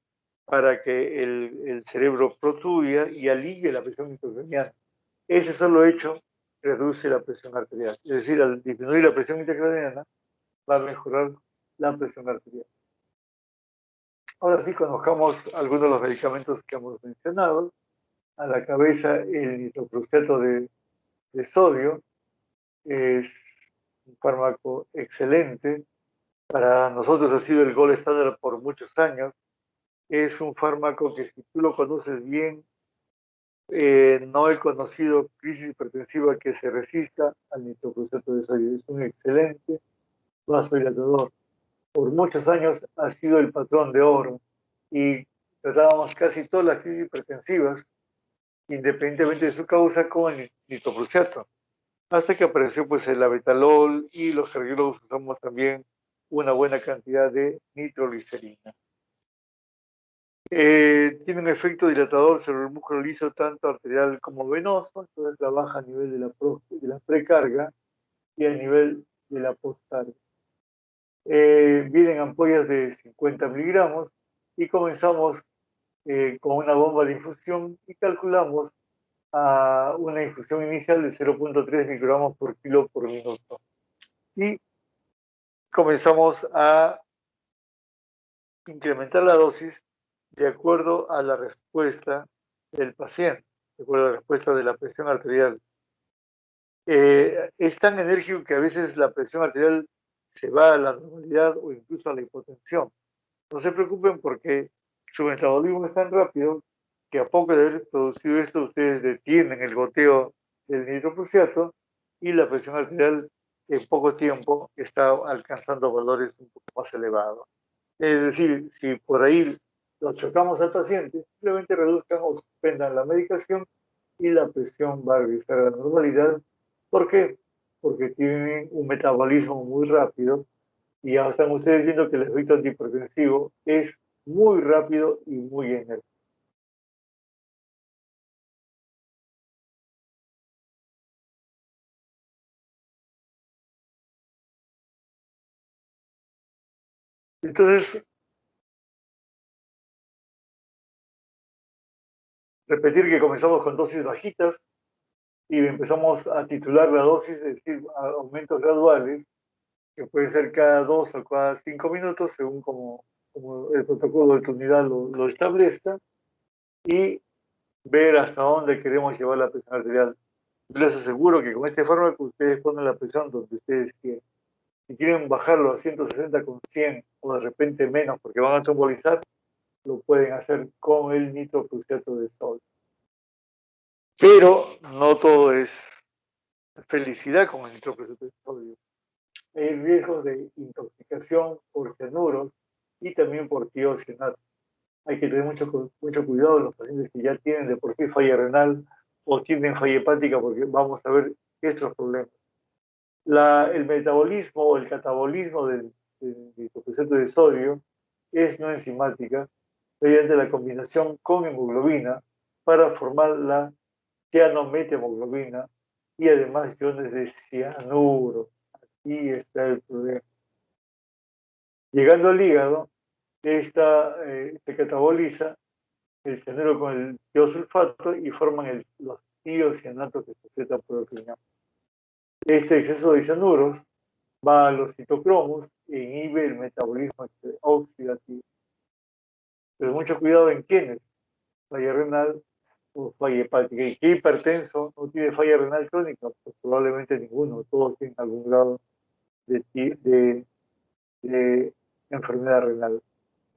para que el cerebro protruya y alivie la presión intracraneal. Ese solo hecho reduce la presión arterial. Es decir, al disminuir la presión intracraneana, va a mejorar la presión arterial. Ahora sí, conozcamos algunos de los medicamentos que hemos mencionado. A la cabeza, el nitroprusato de sodio es un fármaco excelente. Para nosotros ha sido el gold estándar por muchos años. Es un fármaco que si tú lo conoces bien, no he conocido crisis hipertensiva que se resista al nitroprusato de sodio. Es un excelente vasodilatador. Por muchos años ha sido el patrón de oro y tratábamos casi todas las crisis hipertensivas, independientemente de su causa, con el nitroprusato. Hasta que apareció pues el abetalol y los cardiólogos usamos también una buena cantidad de nitroglicerina. Tiene un efecto dilatador sobre el músculo liso, tanto arterial como venoso, entonces trabaja a nivel de la precarga y a nivel de la postcarga. Vienen ampollas de 50 miligramos y comenzamos con una bomba de infusión y calculamos a una infusión inicial de 0,3 microgramos por kilo por minuto. Y comenzamos a incrementar la dosis de acuerdo a la respuesta del paciente, de acuerdo a la respuesta de la presión arterial. Es tan enérgico que a veces la presión arterial se va a la normalidad o incluso a la hipotensión. No se preocupen porque su metabolismo es tan rápido que a poco de haber producido esto, ustedes detienen el goteo del nitroprusiato y la presión arterial en poco tiempo está alcanzando valores un poco más elevados. Es decir, si por ahí lo chocamos al paciente, simplemente reduzcan o suspendan la medicación y la presión va a regresar a la normalidad. ¿Por qué? Porque tienen un metabolismo muy rápido y ya están ustedes viendo que el efecto antihipertensivo es muy rápido y muy enérgico. Entonces, repetir que comenzamos con dosis bajitas y empezamos a titular la dosis, es decir, a aumentos graduales, que puede ser cada 2 o cada 5 minutos, según como el protocolo de tu unidad lo establezca, y ver hasta dónde queremos llevar la presión arterial. Yo les aseguro que con este fármaco ustedes ponen la presión donde ustedes quieran. Si quieren bajarlo a 160 con 100 o de repente menos porque van a trombolizar, lo pueden hacer con el nitroprusiato de sodio. Pero no todo es felicidad con el nitroprusiato de sodio. Hay riesgos de intoxicación por cianuros y también por tiocianato. Hay que tener mucho cuidado en los pacientes que ya tienen de por sí falla renal o tienen falla hepática porque vamos a ver estos problemas. El metabolismo o el catabolismo del nitroprusiato de sodio es no enzimática mediante la combinación con hemoglobina para formar la cianomethemoglobina y además iones de cianuro. Aquí está el problema. Llegando al hígado, se cataboliza el cianuro con el tiosulfato y forman los tiocianatos que se secretan por el riñón. Este exceso de cianuros va a los citocromos e inhibe el metabolismo oxidativo. Pero mucho cuidado en quienes, falla renal o falla hepática. ¿Y qué hipertenso no tiene falla renal crónica? Pues probablemente ninguno, todos tienen algún grado de, de, de enfermedad renal.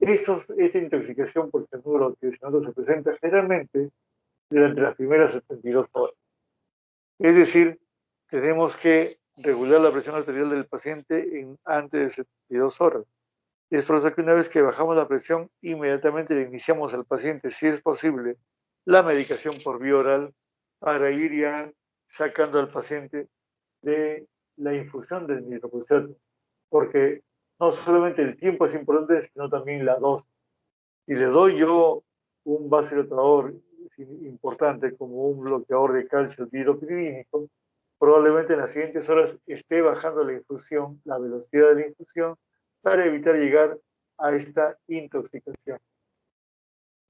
Esta intoxicación por cianuro que se presenta generalmente durante las primeras 72 horas. Es decir, tenemos que regular la presión arterial del paciente antes de 72 horas. Es por eso que una vez que bajamos la presión, inmediatamente le iniciamos al paciente, si es posible, la medicación por vía oral para ir ya sacando al paciente de la infusión del nitroprusiato. Porque no solamente el tiempo es importante, sino también la dosis. Si le doy yo un vasodilatador importante como un bloqueador de calcio dihidropiridínico, probablemente en las siguientes horas esté bajando la infusión, la velocidad de la infusión, para evitar llegar a esta intoxicación.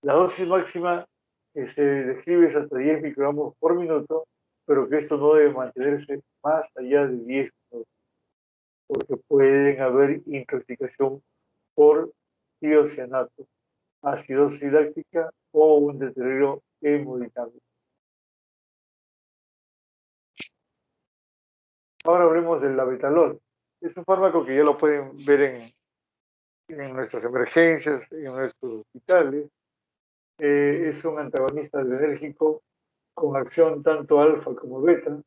La dosis máxima que se describe es hasta 10 microgramos por minuto, pero que esto no debe mantenerse más allá de 10 minutos, porque pueden haber intoxicación por tiocianato, acidosis láctica o un deterioro hemodinámico. Ahora hablemos del labetalol. Es un fármaco que ya lo pueden ver en nuestras emergencias, en nuestros hospitales. Es un antagonista adrenérgico con acción tanto alfa como beta,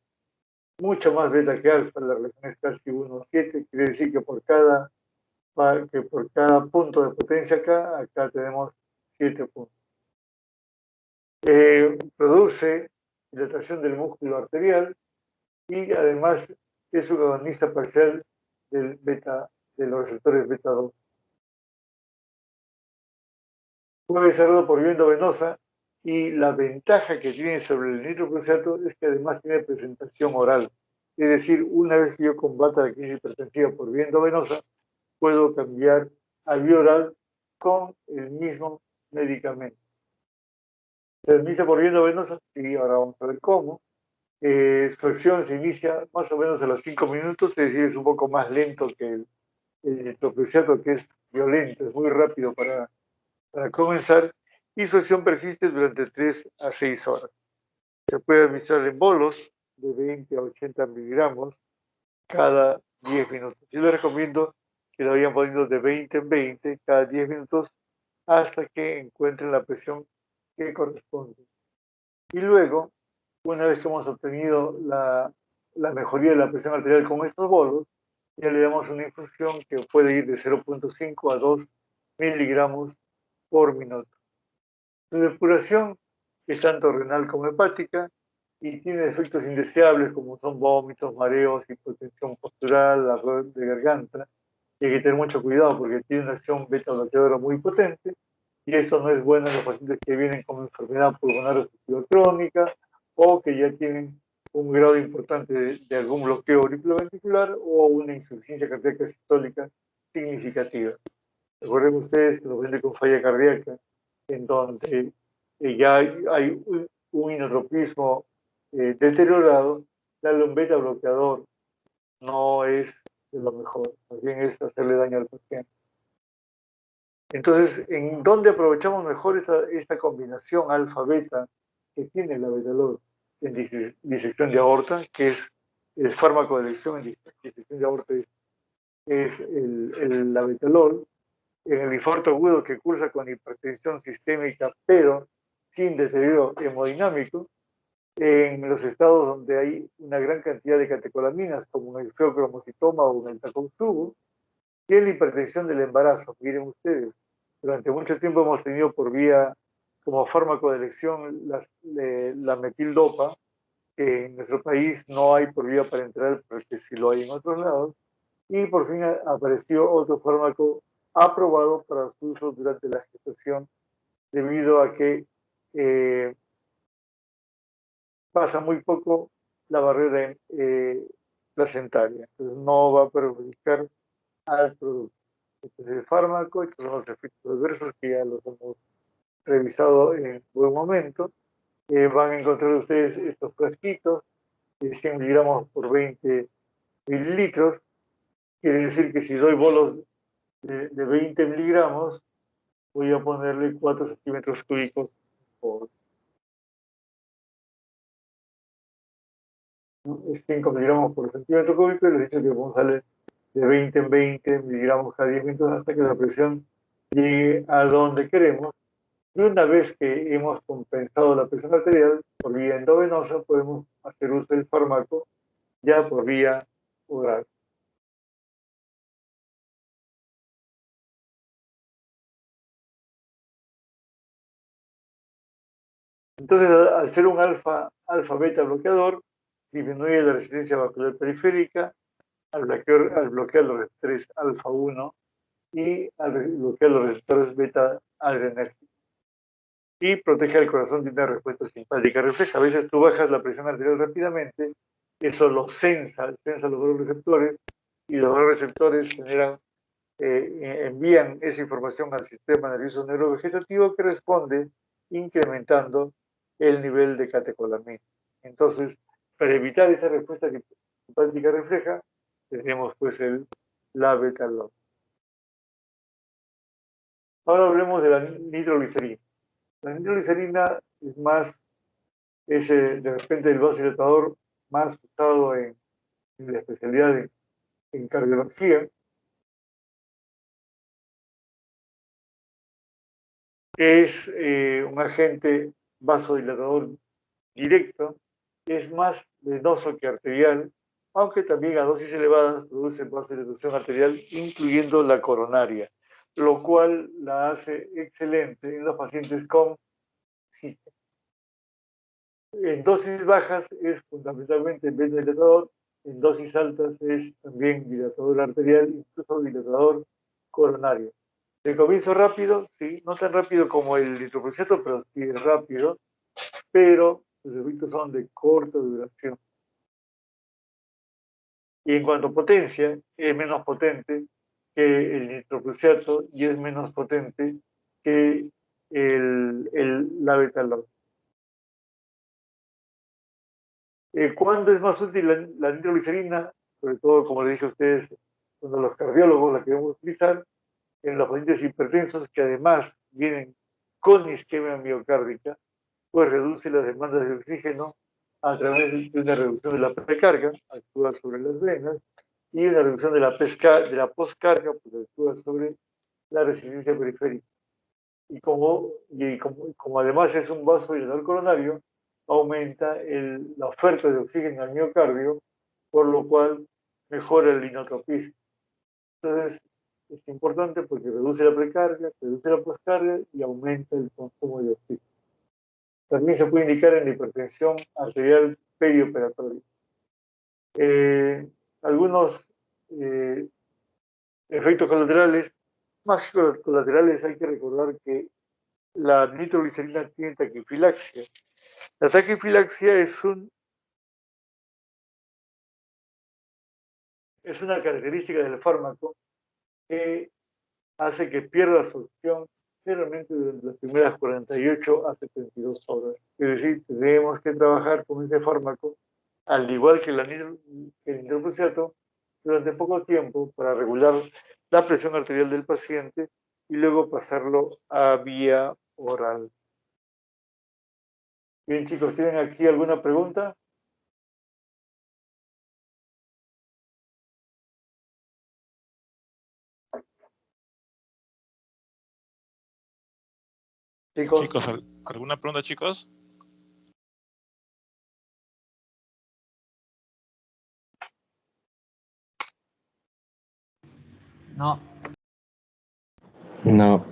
mucho más beta que alfa. La relación es casi 1:7, quiere decir que por cada punto de potencia acá tenemos 7 puntos. Produce dilatación del músculo arterial y además es un agonista parcial de los receptores beta 2. Puede ser dado por vía endovenosa y la ventaja que tiene sobre el nitroprusiato es que además tiene presentación oral. Es decir, una vez que yo combata la crisis hipertensiva por vía endovenosa, puedo cambiar a vía oral con el mismo medicamento. ¿Se administra por vía endovenosa? Sí, ahora vamos a ver cómo. Su acción se inicia más o menos a los 5 minutos, es decir, es un poco más lento que el nitroprusiato, que es violento, es muy rápido para comenzar, y su acción persiste durante 3 a 6 horas. Se puede administrar en bolos de 20 a 80 miligramos cada 10 minutos. Yo les recomiendo que lo vayan poniendo de 20 en 20 cada 10 minutos hasta que encuentren la presión que corresponde. Y luego, una vez que hemos obtenido la mejoría de la presión arterial con estos bolos, ya le damos una infusión que puede ir de 0,5 a 2 miligramos por minuto. Su depuración es tanto renal como hepática y tiene efectos indeseables como son vómitos, mareos, hipotensión postural, ardor de garganta. Y hay que tener mucho cuidado porque tiene una acción beta bloqueadora muy potente y eso no es bueno en los pacientes que vienen con enfermedad pulmonar obstructiva crónica o que ya tienen un grado importante de algún bloqueo auriculoventricular o una insuficiencia cardíaca sistólica significativa. Recuerden ustedes que los pacientes con falla cardíaca, en donde ya hay un inotropismo deteriorado, darle un beta bloqueador no es de lo mejor, más bien es hacerle daño al paciente. Entonces, ¿en dónde aprovechamos mejor esta combinación alfa-beta que tiene la betalol en disección de aorta, que es el fármaco de elección en disección de aorta, es la betalol, en el infarto agudo que cursa con hipertensión sistémica, pero sin deterioro hemodinámico, en los estados donde hay una gran cantidad de catecolaminas, como en el feocromocitoma o en el tacón y en la hipertensión del embarazo. Miren ustedes, durante mucho tiempo hemos tenido por vía, como fármaco de elección, la metildopa, que en nuestro país no hay por vía parenteral, pero que sí lo hay en otros lados, y por fin apareció otro fármaco aprobado para su uso durante la gestación, debido a que pasa muy poco la barrera placentaria, entonces no va a perjudicar al producto. Este es el fármaco, estos son los efectos adversos que ya los hemos revisado en buen momento. Van a encontrar ustedes estos frasquitos de 100 miligramos por 20 mililitros. Quiere decir que si doy bolos de 20 miligramos, voy a ponerle 4 centímetros cúbicos por, ¿no? Es 5 miligramos por centímetro cúbico y les he dicho que vamos a darle de 20 en 20 miligramos cada 10 minutos hasta que la presión llegue a donde queremos. Y una vez que hemos compensado la presión arterial por vía endovenosa, podemos hacer uso del fármaco ya por vía oral. Entonces, al ser un alfa-beta bloqueador, disminuye la resistencia vascular periférica al bloquear los receptores alfa-1 y al bloquear los receptores beta adrenérgicos. Y protege al corazón de una respuesta simpática refleja. A veces tú bajas la presión arterial rápidamente, eso lo sensa los dos receptores y los dos receptores envían esa información al sistema nervioso neurovegetativo que responde incrementando el nivel de catecolamina. Entonces, para evitar esa respuesta simpática refleja, tenemos pues la betalol. Ahora hablemos de la nitroglicerina. La nitroglicerina de repente el vasodilatador más usado en la especialidad en cardiología. Es un agente vasodilatador directo, es más venoso que arterial, aunque también a dosis elevadas produce vasodilatación arterial, incluyendo la coronaria, lo cual la hace excelente en los pacientes con SICA. En dosis bajas es fundamentalmente vasodilatador, en dosis altas es también dilatador arterial, incluso dilatador coronario. De comienzo rápido, sí, no tan rápido como el nitroprusiato, pero sí es rápido, pero sus efectos son de corta duración. Y en cuanto a potencia, es menos potente que el nitroprusiato y es menos potente que la betalol. ¿Cuándo es más útil la nitroglicerina? Sobre todo, como le dije a ustedes, cuando los cardiólogos la queremos utilizar en los pacientes hipertensos que además vienen con isquemia miocárdica, pues reduce las demandas de oxígeno a través de una reducción de la precarga, actúa sobre las venas, y una reducción de la postcarga, pues actúa sobre la resistencia periférica. Y como además es un vasodilatador coronario, aumenta la oferta de oxígeno al miocardio, por lo cual mejora el inotropismo. Entonces, es importante porque reduce la precarga, reduce la postcarga y aumenta el consumo de oxígeno. También se puede indicar en la hipertensión arterial perioperatoria. Algunos efectos colaterales, más que colaterales, hay que recordar que la nitroglicerina tiene taquifilaxia. La taquifilaxia es una característica del fármaco que hace que pierda absorción generalmente durante las primeras 48 a 72 horas. Es decir, tenemos que trabajar con ese fármaco, al igual que el nitroprusiato, durante poco tiempo para regular la presión arterial del paciente y luego pasarlo a vía oral. Bien, chicos, ¿tienen aquí alguna pregunta? Chicos, Chicos, ¿alguna pregunta, chicos? No. No.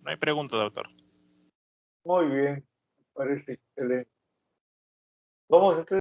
No hay pregunta, doctor. muy bien, parece excelente. Vamos entonces